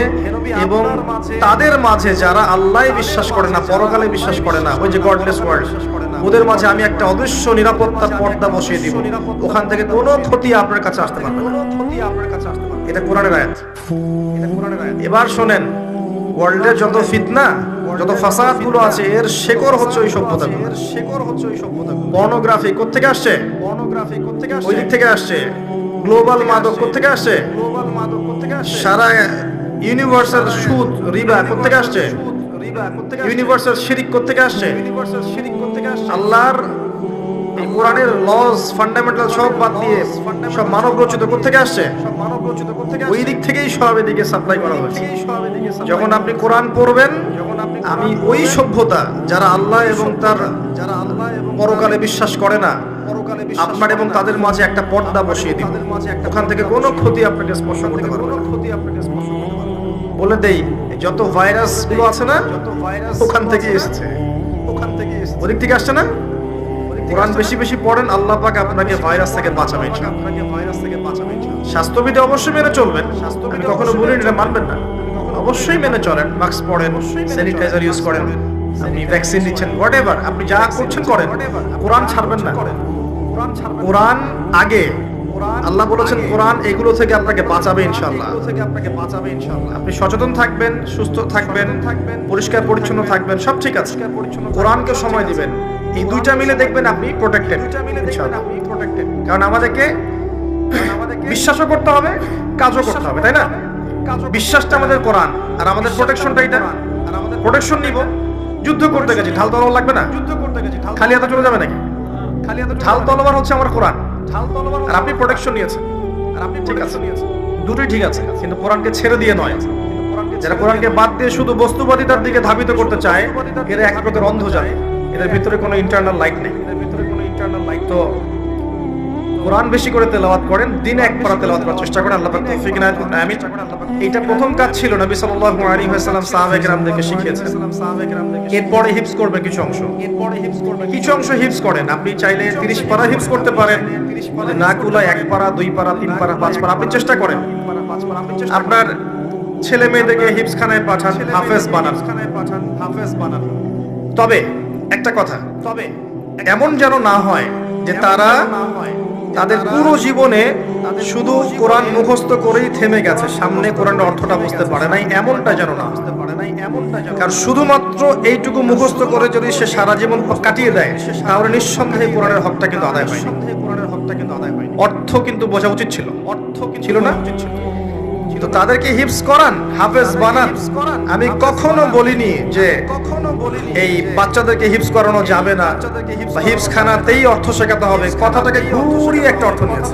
এবং তাদের মাঝে যারা আল্লাহই বিশ্বাস করে না, পরকালে বিশ্বাস করে না, ওই যে গডলেস ওয়ার্ল্ড, ওদের মাঝে আমি একটা অদৃশ্য নিরাপত্তার পর্দা বসিয়ে দিব, ওখান থেকে কোনো ক্ষতি আপনার কাছে আসতে পারবে না। এটা কোরআনের আয়াত। এবার শোনেন, ওয়ার্ল্ডের যত ফিতনা, যত ফাসাদ গুলো আছে, এর শেকড় হচ্ছে ওই সভ্যতা। পর্নোগ্রাফি কোত্থেকে আসছে? ওই দিক থেকে আসছে। গ্লোবাল মাদক কোত্থেকে আসছে? সারা ইউনিভার্সাল সুদ, রিবা কোত্থেকে আসছে? ইউনিভার্সাল শিরিক কোত্থেকে আসছে? আল্লাহর কোরআনের লস ফান্ডামেন্টাল সব বাদ দিয়ে সব মানব রচিত কোত্থেকে আসছে? ওই দিক থেকেই সব এদিকে সাপ্লাই করা হচ্ছে। যখন আপনি কোরআন পড়বেন, আমি ওই সভ্যতা যারা আল্লাহ এবং পরকালে বিশ্বাস করে না, আপনার এবং তাদের মাঝে একটা পর্দা বসিয়ে দিব। ওখান থেকে কোনো ক্ষতি আপনাকে স্পর্শ করতে পারবে না। বলে দেই, যত ভাইরাস গুলো আছে না, ওখান থেকে এসেছে, ওদিক থেকে আসছে না। কোরআন বেশি বেশি পড়েন, আল্লাহ পাক আপনাকে ভাইরাস থেকে বাঁচাবেন। স্বাস্থ্যবিধি অবশ্যই মেনে চলবেন, আমি কখনো বলি এটা মানবেন না, অবশ্যই মেনে চলেন, মাস্ক পরেন, স্যানিটাইজার ইউজ করেন, আপনি ভ্যাকসিন নিচ্ছেন, হোয়াটএভার আপনি যা করছেন করেন, কোরআন ছাড়বেন না। কোরআন আগে, আল্লাহ বলেছেন কোরআন এগুলো থেকে আপনাকে বাঁচাবে ইনশাআল্লাহ। আপনি সচেতন থাকবেন, সুস্থ থাকবেন, পরিষ্কার পরিচ্ছন্ন থাকবেন, সব ঠিক আছে। কোরআনকে সময় দিবেন, এই দুইটা মিলে দেখবেন আপনি প্রোটেক্টেড ইনশাআল্লাহ। কারণ আমাদেরকে বিশ্বাসও করতে হবে, কাজও করতে হবে, তাই না? বিশ্বাসটা আমাদের কোরআন, আর আমাদের প্রোটেকশনটা এটা। প্রোটেকশন নিব, যুদ্ধ করতে গেছি, ঢাল তলোয়ার লাগবে না, খালি হাতে চলে যাবে নাকি? ঢাল তলোয়ার হচ্ছে আমার কোরআন, আর আপনি প্রোটেকশন নিয়েছেন, ঠিক আছে, দুটোই ঠিক আছে, কিন্তু কোরআনকে ছেড়ে দিয়ে নয়। যারা কোরআনকে বাদ দিয়ে শুধু বস্তুবাদিতার দিকে ধাবিত করতে চায়, এরা এক প্রকার অন্ধ জানে, এদের ভিতরে কোনো ইন্টারনাল লাইট নেই। তো কোরআন বেশি করে তেলাওয়াত করেন, দিনে এক পারা তেলাওয়াত করার চেষ্টা করেন, আল্লাহ পাক তৌফিক ইনায়াত করুন, আমিন। এটা প্রথম কাজ ছিল, নবী সাল্লাল্লাহু আলাইহি ওয়াসাল্লাম সাহাবায়ে কেরামদেরকে শিখিয়েছেন। এরপরে হিফজ করবে কিছু অংশ, হিফজ করেন। আপনি চাইলে 30 পারা হিফজ করতে পারেন, না কুলায় 1 পারা, 2 পারা, 3 পারা, 5 পারা, আপনি চেষ্টা করেন। আপনার ছেলে মেয়েদেরকে হিফজখানায় পাঠান, হাফেজ বানান। তবে একটা কথা, এমন যেন না হয় যে তারা তাদের পুরো জীবনে শুধু কোরআন মুখস্থ করেই থেমে গেছে, সামনে কোরআনের অর্থটা বুঝতে পারে নাই, এমনটা যেন না। কারণ শুধুমাত্র এইটুকু মুখস্থ করে যদি সে সারা জীবন কাটিয়ে দেয়, তাহলে নিঃসন্দেহে কোরআনের হকটা কিন্তু আদায় হয়নি। অর্থ কিন্তু বোঝা উচিত ছিল না? তো তাদেরকে হিফজ করান, হাফেজ বানান। আমি কখনো বলিনি যে এই বাচ্চাদেরকে হিফজ করানো যাবে না, হিফজ খানাতেই অর্থ শেখাতে হবে। কথাটাকে ঘুরিয়ে একটা অর্থ নিয়েছে।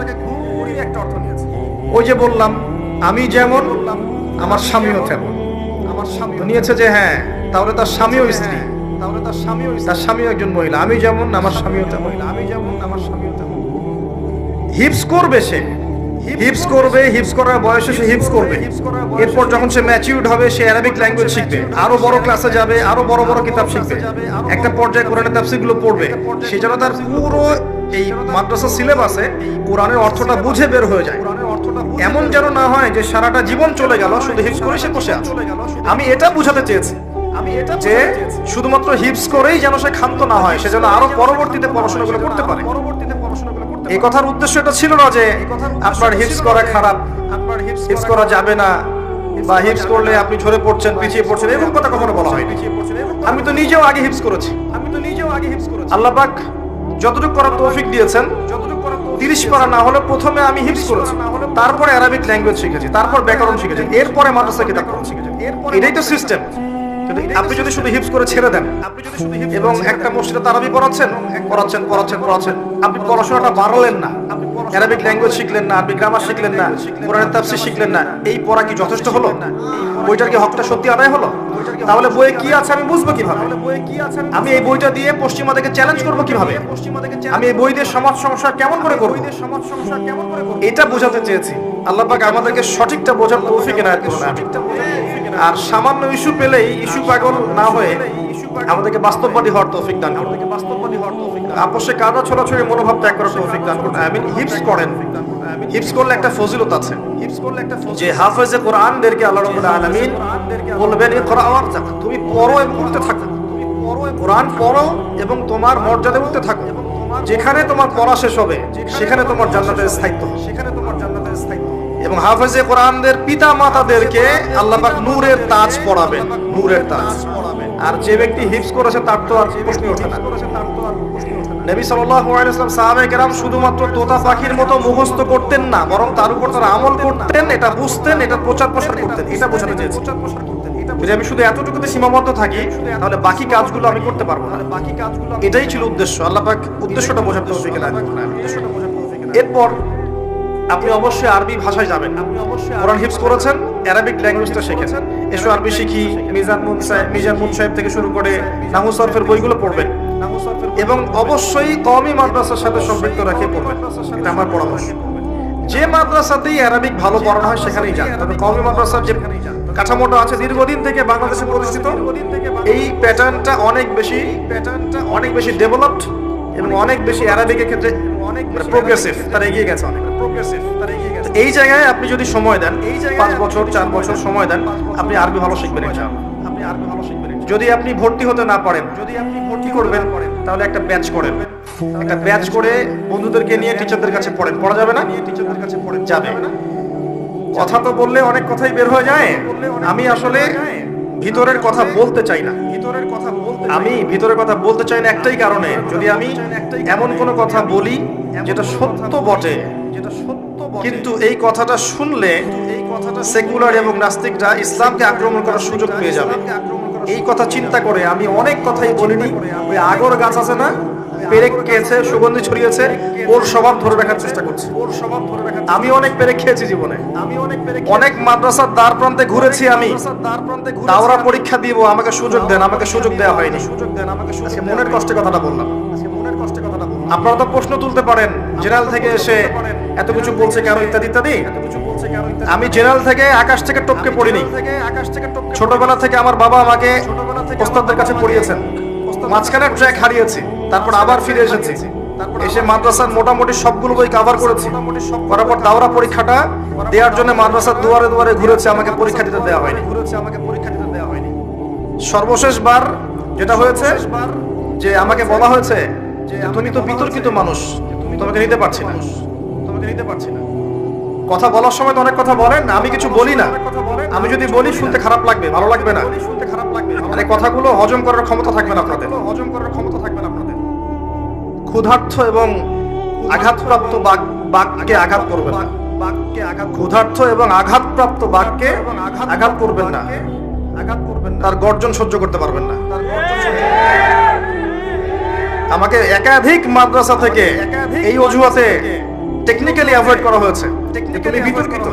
ওই যে বললাম, আমি যেমন আমার স্বামীও তেমন, নিয়েছে যে হ্যাঁ, তাহলে তার স্বামীও স্ত্রী, তার স্বামীও একজন মহিলা। আমি যেমন আমার স্বামীও তেমন। হিফজ করবে সে, হিফজ করার বয়সে সে হিফজ করবে। এরপর যখন সে ম্যাচিউরড হবে, সে আরবিক ল্যাঙ্গুয়েজ শিখবে, আরো বড় ক্লাসে যাবে, আরো বড় বড় কিতাব শিখবে, একটা পর্যায়ে কোরআনের তাফসীরগুলো পড়বে। সে যেন তার পুরো এই মাদ্রাসা সিলেবাসে কোরআনের অর্থটা বুঝে বের হয়ে যায়। এমন যেন না হয় যে সারাটা জীবন চলে গেল শুধু হিফজ করে সে বসে আছে। আমি এটা বুঝাতে চেয়েছি যে শুধুমাত্র হিফজ করেই যেন সে ক্ষান্ত না হয়, সে যেন আরো পরবর্তীতে পড়াশোনাগুলো করতে পারে। এই কথার উদ্দেশ্য এটা ছিল না যে আপনার হিফজ করা খারাপ, হিফজ করা যাবে না, বা হিফজ করলে আপনি ঝরে পড়ছেন, পিছিয়ে পড়ছেন, এরকম কথা কখনো বলা হয়নি। আমি তো নিজেও আগে হিফজ করেছি। আল্লাহ পাক যতটুকু করার তৌফিক দিয়েছেন, 30 পারা না হলে প্রথমে আমি হিফজ করেছি, তারপরে আরবিক ল্যাঙ্গুয়েজ শিখেছি, তারপর ব্যাকরণ শিখেছি, এরপরে মাদ্রাসা কিতাব পড়া শিখেছি। এটাই তো সিস্টেম। আপনি যদি শুধু হিফজ করে ছেড়ে দেন এবং একটা মসজিদে তারাবি পড়াচ্ছেন, আপনি পড়াশোনাটা বাড়ালেন না, আরবিক ল্যাঙ্গুয়েজ শিখলেন না, আরবি গ্রামার শিখলেন না, কোরআনের তাফসীর শিখলেন না, এই পড়া কি যথেষ্ট হলো? বইটার কি হকটা সত্যি আদায় হলো? তাহলে বইয়ে কি আছে আমি বুঝবো কিভাবে? আমি এই বইটা দিয়ে পশ্চিমাদেরকে চ্যালেঞ্জ করবো কিভাবে? আমি এই বই দিয়ে সমাজ সংস্কার কেমন করে করব? এটা বোঝাতে চেয়েছি। আল্লাহ পাক আমাদেরকে সঠিকটা বোঝার তৌফিক এনায়েত করুন, আমিন। আর সামান্য ইস্যু পেলেই ইস্যু পাগল না হয়ে আমাদেরকে বাস্তববাদী হওয়ার তৌফিক দান করুন। আপসে কাদা ছোড়াছড়ি মনোভাব ত্যাগ করার তৌফিক দান করুন, আমিন। হিফজ করেন। হিফজ করলে একটা ফজিলত আছে যে হাফেজে কোরআনদেরকে আল্লাহ রাব্বুল আলামিন বলবেন, ইকরা ওয়ারতাক, তুমি পড়ো এবং পড়তে থাকো। কোরআন পড়ো এবং তোমার মর্যাদা উঠতে থাকো। যেখানে তোমার পড়া শেষ হবে, সেখানে তোমার জান্নাতের স্থায়িত্ব। এবং হাফেজে কোরআনদের পিতা মাতাদেরকে আল্লাহ পাক নূরের তাজ পরাবেন, নূরের তাজ। আর যে ব্যক্তি হিফজ করেছে তার তো আর প্রশ্ন ওঠে না। নবী সাল্লাল্লাহু আলাইহি ওয়াসাল্লাম সাহাবায়ে কেরাম শুধুমাত্র তোতা পাখির মতো মুখস্থ করতেন না, বরং তার উপর তারা আমল করতেন, এটা বুঝতেন, এটা প্রচার প্রসার করতেন। এটা বোঝানো চেয়েছে। যদি আমি শুধু এতটুকুতে সীমাবদ্ধ থাকি তাহলে বাকি কাজগুলো আমি করতে পারবো না। এটাই ছিল উদ্দেশ্য। আল্লাহ পাক উদ্দেশ্যটা বোঝার তৌফিক দান করুন। এরপর আপনি অবশ্যই আরবি ভাষায় যাবেন। কোরআন হিফজ করেছেন, আরবিক ল্যাঙ্গুয়েজটা শিখেছেন, এসো আরবি শিখি, মিজান মুন সাহেব থেকে শুরু করে নাহু সরফের বইগুলো পড়বেন এবং অবশ্যই কওমি মাদ্রাসার সাথে সম্পৃক্ত রেখে পড়বেন। এটা আমার পরামর্শ। যে মাদ্রাসাতেই আরবিক ভালো পড়ানো হয় সেখানেই যান। তবে কওমি মাদ্রাসার যে কাঠামোটা আছে দীর্ঘদিন থেকে বাংলাদেশে প্রতিষ্ঠিত, এই প্যাটার্নটা অনেক বেশি ডেভেলপড এবং অনেক বেশি আরবিকের ক্ষেত্রে অনেক প্রোগ্রেসিভ, তারা এগিয়ে গেছে অনেক প্রোগ্রেসিভ। এই জায়গায় আপনি যদি সময় দেন, 5 বছর 4 বছর সময় দেন, আপনি আরবি ভালো শিখবেন ইনশাআল্লাহ। যদি আপনি ভর্তি হতে না পারেন, যদি আপনি ভর্তি করবেন তাহলে একটা ব্যাচ করেন, একটা ব্যাচ করে বন্ধুদেরকে নিয়ে টিচারদের কাছে পড়েন। পড়া যাবে না? টিচারদের কাছে পড়েন, যাবে। কথা তো বললে অনেক কথাই বের হয়ে যায়। আমি আসলে ভিতরের কথা বলতে চাই না। আমি ভিতরের কথা বলতে চাই না একটাই কারণে, যদি আমি এমন কোনো কথা বলি যেটা সত্য বটে, কিন্তু এই কথাটা শুনলে সেকুলার এবং নাস্তিকরা ইসলামকে আক্রমণ করার সুযোগ পেয়ে যাবে, এই কথা চিন্তা করে আমি অনেক কথাই বলিনি। ওই আগর গাছ আছে না, পেরেক খেয়েছে, সুগন্ধি ছড়িয়েছে, ওর স্বভাব ধরে রাখার চেষ্টা করছি। আমি অনেক পেরেক খেয়েছি জীবনে, অনেক মাদ্রাসার দ্বার প্রান্তে ঘুরেছি। আমি দাওরা পরীক্ষা দিব, আমাকে সুযোগ দেন, আমাকে সুযোগ দেওয়া হয়নি। আজকে মনের কষ্টে কথাটা বললাম। আপনারা তো প্রশ্ন তুলতে পারেন, জেনারেল থেকে এসে এত কিছু বলছে কেন, ইত্যাদি ইত্যাদি। আমি জেনারেল থেকে আকাশ থেকে টপকে পড়িনি। ছোটবেলা থেকে আমার বাবা আমাকে ওস্তাদদের কাছে পড়িয়েছেন, মাঝখানে ট্র্যাক হারিয়েছি, তারপর আবার ফিরে এসেছি, এসে মাদ্রাসার মোটামুটি সবগুলো বই কভার করেছি। করার পর দাওরা পরীক্ষাটা দেওয়ার জন্য মাদ্রাসার দুয়ারে দুয়ারে ঘুরেছে, আমাকে পরীক্ষা দিতে দেওয়া হয়নি। সর্বশেষ বার যেটা হয়েছে যে আমাকে বলা হয়েছে যে তুমি তো বিতর্কিত মানুষ, তোমাকে নিতে পারছি না। কথা বলার সময় তো অনেক কথা বলেন, আমি কিছু বলি না। আমি যদি বলি শুনতে খারাপ লাগবে, ভালো লাগবে না। মানে কথাগুলো হজম করার ক্ষমতা থাকবে না আপনাদের। ক্ষুধার্ত এবং আঘাতপ্রাপ্ত বাক্যে আঘাত করবেন না। ক্ষুধার্ত এবং আঘাতপ্রাপ্ত বাক্যে আঘাত করবেন না। তার গর্জন সহ্য করতে পারবেন না। আমাকে একাধিক মাদ্রাসা থেকে এই অজুহাতে টেকনিক্যালি অ্যাভয়েড করা হয়েছে, তুমি বিতর্কিত,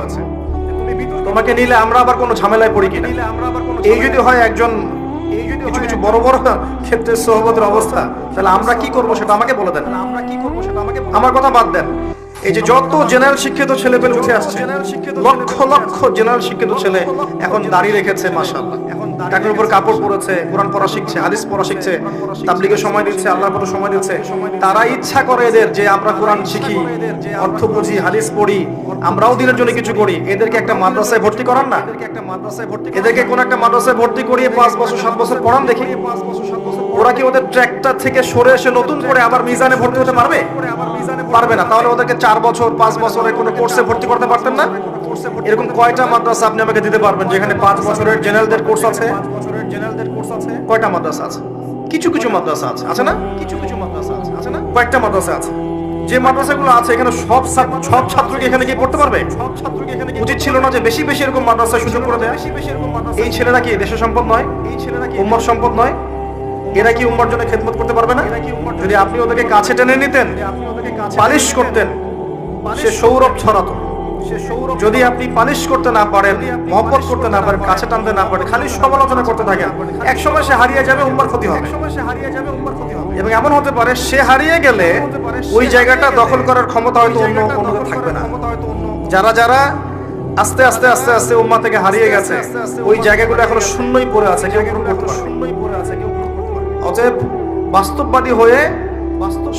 তোমাকে নিলে আমরা আবার কোনো ঝামেলায় পড়ি কিনা। এই যদি হয় একজন কিছু কিছু বড় বড় ক্ষেত্রে সহবতের অবস্থা, তাহলে আমরা কি করবো সেটা আমাকে বলে দেন। আমার কথা বাদ দেন। এই যে যত জেনারেল শিক্ষিত ছেলে পেলে উঠে আসছে, লক্ষ লক্ষ জেনারেল শিক্ষিত ছেলে এখন দাড়ি রেখেছে, মাশাআল্লাহ, টাকার উপর কাপড় পরেছে, কোরআন পড়া শিখছে, হাদিস পড়া শিখছে, তাবলীগে সময় দিচ্ছে, আল্লাহর পথে সময় দিচ্ছে। তারা ইচ্ছা করে এদের যে আমরা কোরআন শিখি, অর্থ বুঝি, হাদিস পড়ি, আমরাও দিনের জন্য কিছু করি। এদেরকে একটা মাদ্রাসায় ভর্তি করান না, এদেরকে কোন একটা মাদ্রাসায় ভর্তি করিয়ে 5 বছর 7 বছর পড়ান দেখি। ওরা কি ওদের ট্র্যাকটা থেকে সরে এসে নতুন করে আবার মিজানে ভর্তি হতে পারবে? পারবে না। তাহলে ওদেরকে 4 বছর 5 বছরের কোনো কোর্সে ভর্তি করতে পারতেন না? এরকম কয়টা মাদ্রাসা আপনি আমাকে দিতে পারবেন যেখানে 5 বছরের জেনারেলদের কোর্স আছে? কয়টা মাদ্রাসা আছে? কিছু কিছু মাদ্রাসা আছে, আছে না? কয়েকটা মাদ্রাসা আছে। যে মাদ্রাসাগুলো আছে এখানে সব ছাত্রকে এখানে গিয়ে পড়তে পারবে? উচিত ছিল না যে বেশি বেশি এরকম মাদ্রাসায় সুযোগ করে দেয়? এই ছেলেরা কি দেশের সম্পদ নয়? উম্মার সম্পদ নয়? এরা কি উম্মার জন্য খেদমত করতে পারবে না? যদি আপনি ওদেরকে কাছে টেনে নিতেন, পালিশ করতেন, সে সৌরভ ছড়াতো। যদি আপনি পালিশ করতে না পারেন, মহব্বত করতে না পারেন, কাছে টানতে না পারেন, খালি সমালোচনা করতে থাকেন, এক সময় সে হারিয়ে যাবে, উম্মার ক্ষতি হবে। এবং এমন হতে পারে সে হারিয়ে গেলে ওই জায়গাটা দখল করার ক্ষমতা হয়তো অন্যদের থাকবে না। যারা যারা আস্তে আস্তে আস্তে আস্তে উম্মাহ থেকে হারিয়ে গেছে, ওই জায়গাগুলো এখনো শূন্যই পড়ে আছে, কেউ পূরণ করতে পারে। অতএব বাস্তববাদী হয়ে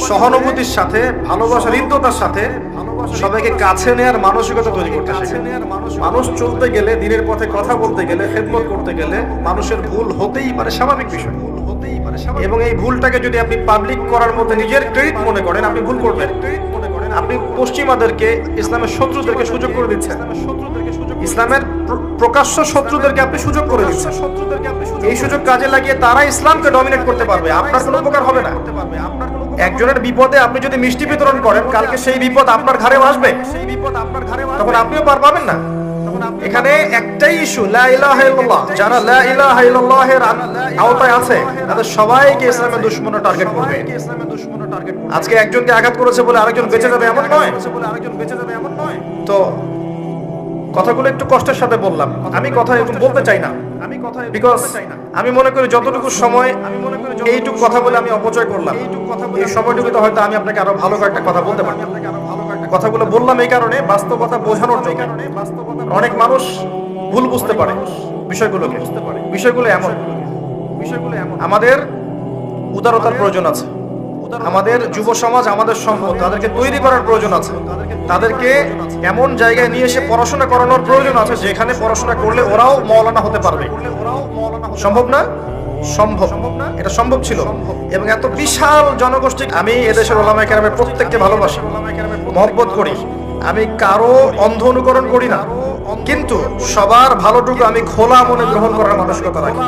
সহানুভূতির সাথে, ভালোবাসার হৃদ্যতার সাথে সবাইকে কাছে নেয়ার মানসিকতা তৈরি করতে শিখেন। মানুষ চলতে গেলে, দিনের পথে কথা বলতে গেলে, খেদমত করতে গেলে মানুষের ভুল হতেই পারে, স্বাভাবিক বিষয়। এবং এই ভুলটাকে যদি আপনি পাবলিক করার মধ্যে নিজের ক্রেডিট মনে করেন, আপনি ভুল করবেন। আপনি পশ্চিমাদেরকে, ইসলামের শত্রুদেরকে সুযোগ করে দিচ্ছেন। ইসলামের প্রকাশ্য শত্রুদেরকে আপনি সুযোগ করে দিচ্ছেন। এই সুযোগ কাজে লাগিয়ে তারা ইসলামকে ডমিনেট করতে পারবে, আপনার কোনো উপকার হবে না। একজনের বিপদে আপনি যদি মিষ্টি বিতরণ করেন, কালকে সেই বিপদ আপনার ঘাড়েও আসবে, তখন আপনিও পার পাবেন না। এখানে একটাই ইস্যু, লা ইলাহা ইল্লাল্লাহ। যারা লা ইলাহা ইল্লাল্লাহের আওতায় আছে তাদের সবাইকে ইসলামের দুশমনরা টার্গেট করবে। আজকে একজনকে আঘাত করেছে বলে আরেকজন বেঁচে যাবে এমন নয়। তো কথাগুলো একটু কষ্টের সাথে বললাম, আমি কথা একটু বলতে চাই না, বিকজ আমি মনে করি যতটুকু সময় এইটুকু কথা বলে আমি অপচয় করলাম, এই সময়টুকুতে হয়তো আমি আপনাকে আরো ভালো কয়েকটা কথা বলতে পারি। কথাগুলো বললাম এই কারণে, বাস্তবতা বোঝানোর জন্য। অনেক মানুষ ভুল বুঝতে পারে বিষয়গুলো এমন আমাদের উদারতার প্রয়োজন আছে, আমাদের যুব সমাজ, আমাদের সম্পদ, তাদেরকে তৈরি করার প্রয়োজন আছে, তাদেরকে এমন জায়গায় নিয়ে এসে পড়াশোনা করানোর প্রয়োজন আছে যেখানে পড়াশোনা করলে ওরাও মাওলানা হতে পারবে। সম্ভব না? সম্ভব। এটা সম্ভব ছিল। এবং এত বিশাল জনগোষ্ঠী, আমি এদেশের ওলামায়ে কেরামের প্রত্যেককে ভালোবাসি, মহব্বত করি, আমি কারো অন্ধ অনুকরণ করি না, কিন্তু সবার ভালোটুকু আমি খোলা মনে গ্রহণ করার মানসিকতা রাখি।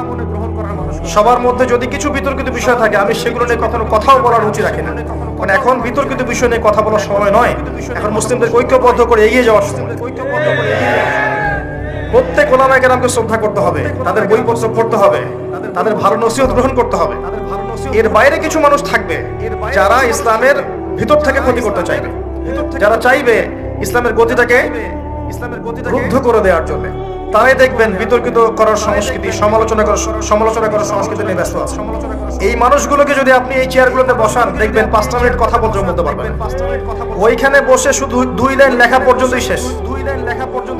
সবার মধ্যে যদি কিছু বিতর্কিত বিষয় থাকে আমি সেগুলো নিয়ে কখনো কথাও বলার রুচি রাখি না। মানে এখন বিতর্কিত বিষয় নিয়ে কথা বলার সময় নয়, এখন মুসলিমদেরকে ঐক্যবদ্ধ করে এগিয়ে যাওয়ার সময়। প্রত্যেক ওলামায়ে কেরামকে শ্রদ্ধা করতে হবে, তাদের বইপত্র পড়তে হবে, তাদের ভালো নসিহত গ্রহণ করতে হবে। এর বাইরে কিছু মানুষ থাকবে যারা ইসলামের ভিতর থেকে ক্ষতি করতে চাইবে, যারা চাইবে ইসলামের গতিটাকে রুদ্ধ করে দেওয়ার জন্য। তারাই দেখবেন বিতর্কিত করার সংস্কৃতি, সমালোচনা করার সংস্কৃতি নিয়ে ব্যস্ত আছে। এই মানুষগুলোকে যদি আপনি এই চেয়ারগুলোতে বসান, দেখবেন 5 মিনিট কথা বলতে পারবেন। ওইখানে বসে শুধু 2 লাইন লেখা পর্যন্তই শেষ।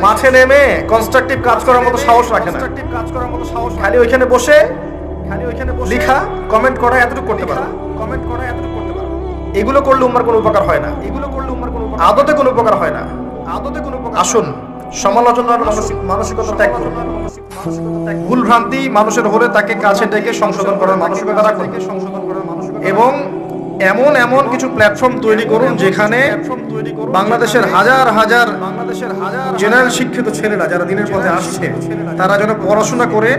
মাঠে নেমে কনস্ট্রাকটিভ কাজ করার মতো সাহস রাখে না। খালি ওইখানে বসে লেখা, কমেন্ট করা, এতটুকু করতে পারে। এগুলো করলে উম্মার কোনো উপকার হয় না, আদতে কোনো উপকার হয় না। আসুন সমালোচনার মানসিকতা ত্যাগ করুন। ভুল ভ্রান্তি মানুষের হলে তাকে কাছে ডেকে সংশোধন করার মানসিকতা রাখুন, এবং এমন কিছু প্ল্যাটফর্ম তৈরি করুন যেখানে বাংলাদেশের হাজার জেনারেল শিক্ষিত ছেলেরা যারা দিনের পথে আসছে তারা যেন পড়াশোনা করে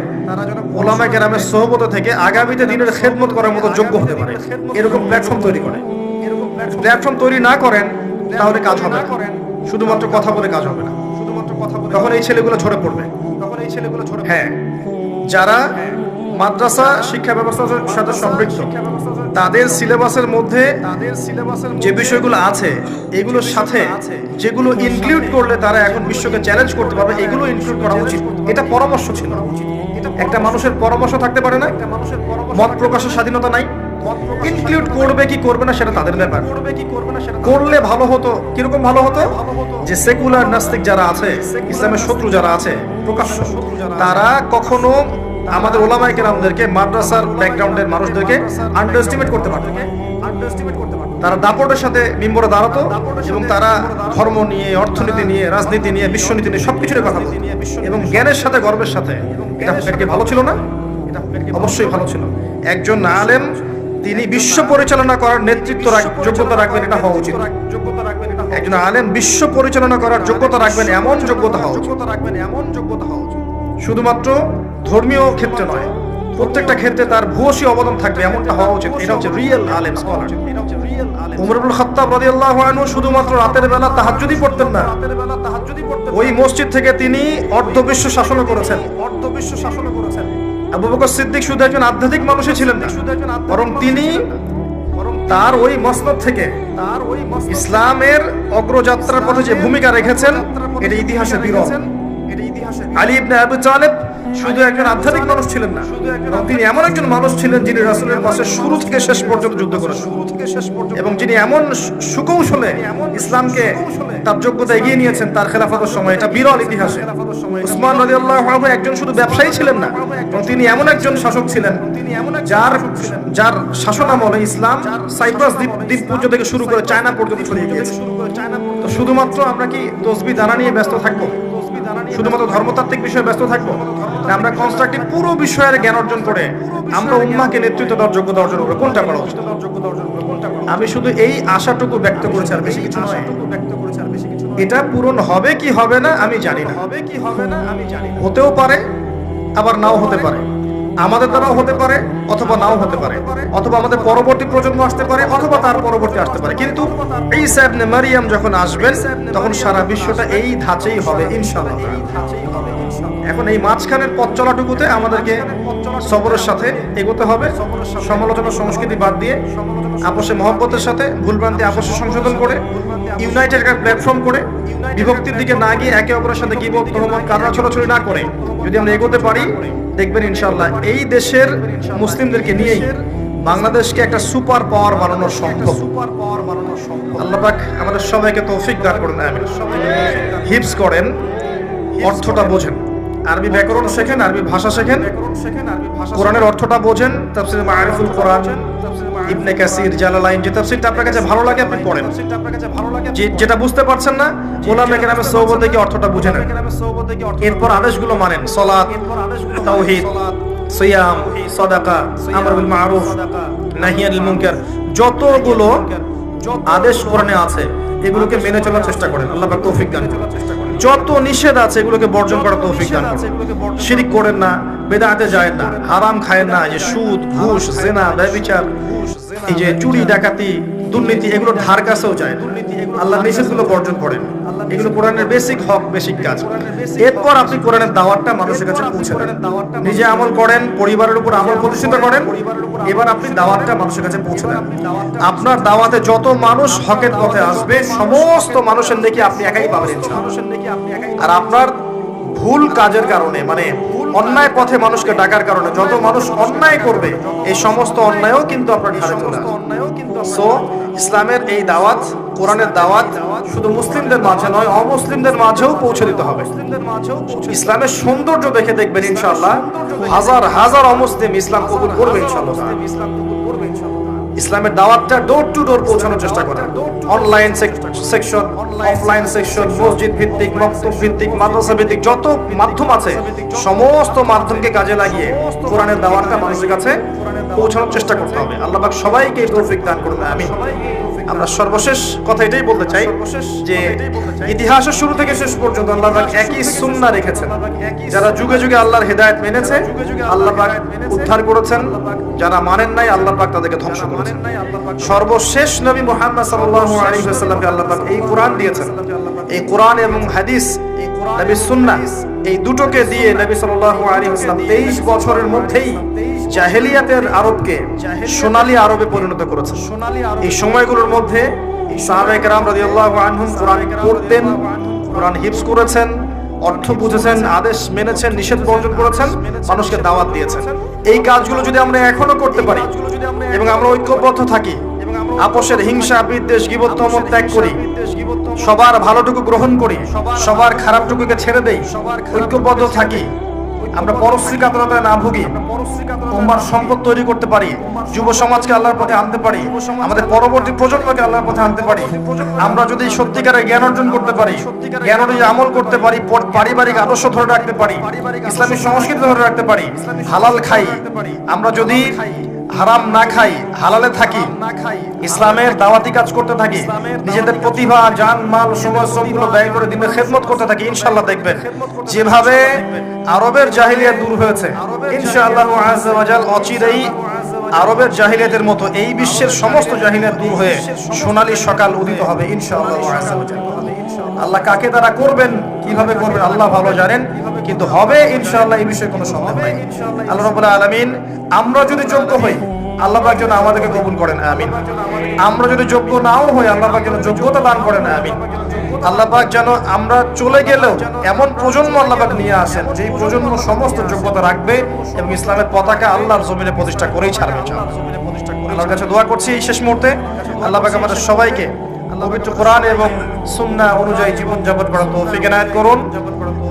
ওলামায়ে কেরামের সোহবত থেকে আগামীতে দিনের খেদমত করার মতো যোগ্য হতে পারে। এরকম প্ল্যাটফর্ম তৈরি করে। প্ল্যাটফর্ম তৈরি না করেন তাহলে কাজ হবে না, শুধুমাত্র কথা বলে কাজ হবে না। তখন এই ছেলেগুলো ঝরে পড়বে। হ্যাঁ, যারা মাদ্রাসা শিক্ষা ব্যবস্থার সাথে সম্পৃক্ত, তাদের সিলেবাসের মধ্যে যে বিষয়গুলো আছে এগুলোর সাথে যেগুলো ইনক্লুড করলে তারা এখন বিশ্বকে চ্যালেঞ্জ করতে পারবে, এগুলো ইনক্লুড করা উচিত। এটা পরামর্শ ছিল। একটা মানুষের পরামর্শ থাকতে পারে না, মত প্রকাশের স্বাধীনতা নাই। ইনক্লুড করবে কি করবে না সেটা তাদের ব্যাপার। করলে ভালো হতো। কিরকম ভালো হতো? যে সেকুলার নাস্তিক যারা আছে, ইসলামের শত্রু যারা আছে প্রকাশ্য, তারা কখনো আমাদের ওলামায়ে কেরামদেরকে, মাদ্রাসার ব্যাকগ্রাউন্ডের মানুষদেরকে আন্ডারএস্টিমেট করতে পারতো। তারা দাপটের সাথে মিম্বরে দাঁড়াতো এবং তারা ধর্ম নিয়ে, অর্থনীতি নিয়ে, রাজনীতি নিয়ে, বিশ্বনীতি নিয়ে সবকিছু নিয়ে কথা বলতো, এবং জ্ঞানের সাথে, গর্বের সাথে। এটা কি ভালো ছিল না? অবশ্যই ভালো ছিল। একজন আলেম তিনি বিশ্ব পরিচালনা করার নেতৃত্ব যোগ্যতা রাখবেন, এটা হওয়া উচিত। একজন আলেম বিশ্ব পরিচালনা করার যোগ্যতা রাখবেন, এমন যোগ্যতা হওয়া উচিত। শুধুমাত্র ধর্মীয় ক্ষেত্রে নয়, প্রত্যেকটা ক্ষেত্রে তার ভূয়সী অবদান থাকবে, এমনটা হওয়া উচিত। এটা হচ্ছে রিয়েল আলেম, স্কলার। উমর ইবনে খাত্তাব রাদিয়াল্লাহু আনহু শুধুমাত্র রাতের বেলা তাহাজ্জুদই পড়তেন না, ওই মসজিদ থেকে তিনি অর্ধবিশ্ব শাসনও করেছেন। আবু বকর সিদ্দিক শুধু একজন আধ্যাত্মিক মানুষই ছিলেন না, বরং তিনি তার ওই মসনদ থেকে ইসলামের অগ্রযাত্রার পথে যে ভূমিকা রেখেছেন এটা ইতিহাসে বিরল। আলী ইবনে আবু তালেব শুধু একজন আধ্যাত্মিক মানুষ ছিলেন না, তিনি এমন একজন মানুষ ছিলেন যিনি রাসূলের পাশে শুরু থেকে শেষ পর্যন্ত যুদ্ধ করেছেন, এবং যিনি এমন সুকৌশলে ইসলামকে তার যোগ্যতা এগিয়ে নিয়েছেন তার খেলাফতের সময়। এটা বিরল ইতিহাসে। উসমান রাদিয়াল্লাহু আনহু একজন শুধু ব্যবসায়ী ছিলেন না, তিনি এমন একজন শাসক ছিলেন যার শাসনামলে ইসলাম সাইপ্রাস দ্বীপপুঞ্জ থেকে শুরু করে চায়না পর্যন্ত ছড়িয়ে গিয়েছে। তো শুধুমাত্র আমরা কি তসবিহ দানা নিয়ে ব্যস্ত থাকবো? শুধুমাত্র ধর্মতাত্ত্বিক বিষয়ে ব্যস্ত থাকবো? আমরা কনস্ট্রাকটিভ পুরো বিষয়ের জ্ঞান অর্জন করে আমরা উম্মাহকে নেতৃত্ব দেওয়ার যোগ্যতা অর্জন করবো, কোনটা করা উচিত? আমি শুধু এই আশাটুকু ব্যক্ত করেছি, আর বেশি কিছু নয়। এটা পূরণ হবে কি হবে না আমি জানি না, হতেও পারে আবার নাও হতে পারে। আমাদের দ্বারাও হতে পারে অথবা নাও হতে পারে, অথবা আমাদের পরবর্তী প্রজন্ম আসতে পারে অথবা তার পরবর্তী আসতে পারে, কিন্তু ঈসা ইবনে মারইয়াম যখন আসবেন তখন সারা বিশ্বটা এই ধাঁচেই হবে ইনশাআল্লাহ। এখন এই মাঝখানের পথ চলাটুকুতে আমাদেরকে সবরের সাথে এগোতে হবে, সমালোচনা সংস্কৃতি বাদ দিয়ে আপোষে মহব্বতের সাথে ভুলভ্রান্তি আপোষে সংশোধন করে ইউনাইটেড একটা প্ল্যাটফর্ম করে বিভক্তির দিকে না গিয়ে একে অপরের সাথে গীবত তোহমত কাররা ছড়াছড়ি না করে যদি আমরা এগোতে পারি, দেখবেন ইনশাআল্লাহ এই দেশের মুসলিমদেরকে নিয়েই বাংলাদেশকে একটা সুপার পাওয়ার বানানো সম্ভব। আল্লাহ পাক আমাদের সবাইকে তৌফিক দান করুন, আমিন। হিফজ করেন, অর্থটা বোঝেন, আরবি ব্যাকরণ শেখেন, আরবি ভাষা শেখেন, কোরআনের অর্থটা বোঝেন, তাফসীর মাআরিফুল কোরআন, ইবনে কাসির, জালালাইন, যে তাফসীরটা আপনার কাছে ভালো লাগে আপনি পড়েন, যেটা বুঝতে পারছেন না ওলামা কেরামের সোহবতে কি অর্থটা বুঝে নেন, এরপর আদেশগুলো মানেন, সালাত, তাওহীদ, সিয়াম, সাদাকা, আমর বিল মারুফ, নাহি আনিল মুনকার, যতগুলো আদেশ কোরআনে আছে এগুলোকে মেনে চলার চেষ্টা করেন, আল্লাহ পাক তৌফিক দান করুন। যত নিষেধ আছে এগুলোকে বর্জন করার তৌফিক দান করুন। শিরক করেন না, বেদাতে যায় না, হারাম খায়েন না, যে সুদ, ঘুষ, জিনা, ব্যভিচার, এই যে চুরি, ডাকাতি, দুর্নীতি, এগুলো ধার কাছেও যায় না। আল্লাহর নিষেধগুলো বর্জন করেন, এগুলো কোরআনের বেসিক হক, বেসিক কাজ। এরপর আপনি কোরআনের দাওয়াতটা মানুষের কাছে পৌঁছে দেন, নিজে আমল করেন, পরিবারের উপর আমল প্রতিষ্ঠিত করেন, এবার আপনি দাওয়াতটা মানুষের কাছে পৌঁছে দেন। আপনার দাওয়াতে যত মানুষ হকের পথে আসবে সমস্ত মানুষের নেকি আপনি একাই পাবেন ইনশাআল্লাহ। আর আপনার ভুল কাজের কারণে, মানে অন্যায় পথে মানুষকে ডাকার কারণে যত মানুষ অন্যায় করবে এই সমস্ত অন্যায়ও কিন্তু আপনার ঘাড়ে চলে আসবে। সো ইসলামের এই দাওয়াত, কোরআনের দাওয়াত শুধু মুসলিমদের মাঝে নয়, অমুসলিমদের মাঝেও পৌঁছে দিতে হবে। ইসলামের সৌন্দর্য দেখে দেখবেন ইনশাআল্লাহ হাজার হাজার অমুসলিম ইসলাম কবুল করবে ইনশাআল্লাহ। ইসলামের দাওয়াতটা ডোর টু ডোর পৌঁছানোর চেষ্টা করেন, অনলাইন সেকশন, অফলাইন সেকশন, মসজিদ ভিত্তিক, মক্তব ভিত্তিক, মাদ্রাসা ভিত্তিক যত মাধ্যম আছে সমস্ত মাধ্যমকে কাজে লাগিয়ে কোরআনের দাওয়াতটা মানুষের কাছে পৌঁছানোর চেষ্টা করতে হবে। আল্লাহ পাক সবাইকে তৌফিক দান করুন, আমিন। আমরা সর্বশেষ কথা এটাই বলতে চাই যে ইতিহাসের শুরু থেকে শেষ পর্যন্ত আল্লাহ পাক একই সুন্নাহ রেখেছেন। যারা যুগে যুগে আল্লাহর হেদায়েত মেনেছে আল্লাহ পাক উদ্ধার করেছেন, যারা মানেন নাই আল্লাহ পাক তাদেরকে ধ্বংস করেছেন। সর্বশেষ নবী মুহাম্মদ সাল্লাল্লাহু আলাইহি ওয়াসাল্লামকে আল্লাহ পাক এই কোরআন দিয়েছেন। এই কোরআন এবং হাদিস, নবীর সুন্নাহ, এই দুটোকে দিয়ে নবী সাল্লাল্লাহু আলাইহি ওয়াসাল্লাম 23 বছরের মধ্যেই জাহেলিয়াতের আরবকে সোনালী আরবে পরিণত করেছেন। এই সময়গুলোর মধ্যে সাহাবায়ে কেরাম রাদিয়াল্লাহু আনহুম কোরআন পড়তেন, কোরআন হিফজ করেছেন, অর্থ বুঝেছেন, আদেশ মেনেছেন, নিষেধ বর্জন করেছেন, মানুষকে দাওয়াত দিয়েছেন। এই কাজগুলো যদি আমরা এখনো করতে পারি এবং আমরা ঐক্যবদ্ধ থাকি, আপোষের হিংসা, বিদ্বেষ, গীবত, তহমত ত্যাগ করি, সবার ভালোটুকু গ্রহণ করি, সবার খারাপটুকুকে ছেড়ে দেই, ঐক্যবদ্ধ থাকি, আমরা পরশ্রী কাতরতায় না ভুগি, উম্মার সম্পদ তৈরি করতে পারি, যুব সমাজকে আল্লাহর পথে আনতে পারি, আমাদের পরবর্তী প্রজন্মকে আল্লাহর পথে আনতে পারি, আমরা যদি সত্যিকারের জ্ঞান অর্জন করতে পারি, জ্ঞান অনুযায়ী আমল করতে পারি, পারিবারিক আদর্শ ধরে রাখতে পারি, ইসলামী সংস্কৃতি ধরে রাখতে পারি, হালাল খাই, আমরা যদি হারাম না খাই, হালালে থাকি, ইসলামের দাওয়াতি কাজ করতে থাকি, নিজেদের প্রতিভা, জান, মাল, সময়, শ্রমগুলো ব্যয় করে দিনের খেদমত করতে থাকি, ইনশাআল্লাহ দেখবেন যেভাবে আরবের জাহিলিয়াত দূর হয়েছে ইনশাআল্লাহ আযজা ওয়া জাল অচিরেই আরবের জাহিলিয়াতের মতো এই বিশ্বের সমস্ত জাহিলিয়াত দূর হয়ে সোনালী সকাল উদিত হবে ইনশাআল্লাহ আযজা ওয়া জাল। আল্লাহ কাকে তারা করবেন, কিভাবে করবেন আল্লাহ ভালো জানেন, কিন্তু হবে ইনশাআল্লাহ, এই বিষয়ে কোনো সন্দেহ নাই। আল্লাহ রাব্বুল আলামিন আমরা যদি যোগ্য হই আল্লাহ পাক যেন আমাদেরকে কবুল করেন, আমিন। আমরা যদি যোগ্য নাও হই আল্লাহ পাক যেন যোগ্যতা দান করেন, আমিন। আল্লাহ পাক যেন আমরা চলে গেলেও এমন প্রজন্ম আল্লাহ পাক নিয়ে আসেন যেই প্রজন্ম সমস্ত যোগ্যতা রাখবে এবং ইসলামের পতাকা আল্লাহর জমিনে প্রতিষ্ঠা করেই ছাড়বে। আল্লাহর কাছে দোয়া করছি এই শেষ মুহূর্তে আল্লাহ পাক আমাদের সবাইকে পবিত্র কোরআন এবং সুন্নাহ অনুযায়ী জীবন যাপন করার তৌফিক এনায়েত করুন,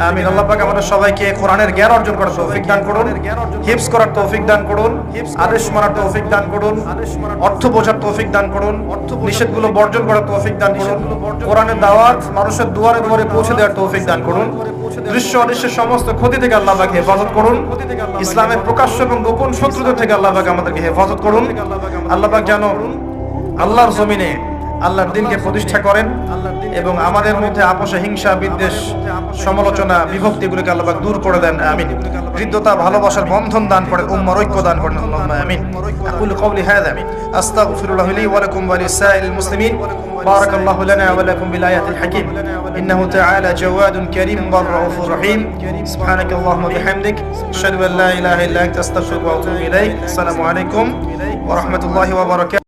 আমিন। আল্লাহ পাক আমাদের সবাইকে কোরআনের জ্ঞান অর্জন করার তৌফিক দান করুন, হিফজ করার তৌফিক দান করুন, আদেশ মানার তৌফিক দান করুন, অর্থ বোঝার তৌফিক দান করুন, নিষেধগুলো বর্জন করার তৌফিক দান করুন, কোরআনের দাওয়াত মানুষের দুয়ারে দুয়ারে পৌঁছে দেওয়ার তৌফিক দান করুন, দৃশ্য অদৃশ্যের সমস্ত ক্ষতি থেকে আল্লাহ পাক হেফাজত করুন, ইসলামের প্রকাশ্য এবং গোপন শত্রুদের থেকে আল্লাহ পাক আমাদেরকে হেফাজত করুন। আল্লাহ পাক যেন আল্লাহর জমিনে আল্লাহর দ্বীনকে প্রতিষ্ঠা করেন এবং আমাদের মধ্যে আপোষে হিংসা বিদ্বেষ সমালোচনা বিভক্তিগুলোকে আল্লাহ পাক দূর করে দেন আমিন হৃদ্যতা ভালোবাসার বন্ধন দান করেন উম্মার ঐক্য দান করেন আল্লাহুম্মা আমিন আকুলু কওলি হাযা আস্তাগফিরুল্লাহ লি ওয়া লাকুম ওয়া লিসাইরিল মুসলিমিন বারাকাল্লাহু লানা ওয়া লাকুম বিল আয়াতিল হাকীম ইন্নাহু তাআলা জাওয়াদুন কারীম ওয়া রাউফুর রহিম সুবহানাকাল্লাহুম্মা বিহামদিক আশহাদু আন লা ইলাহা ইল্লা আনতা আস্তাগফিরুকা ওয়া আতুবু ইলাইক আসসালামু আলাইকুম ওয়া রাহমাতুল্লাহি ওয়া বারাকাতুহু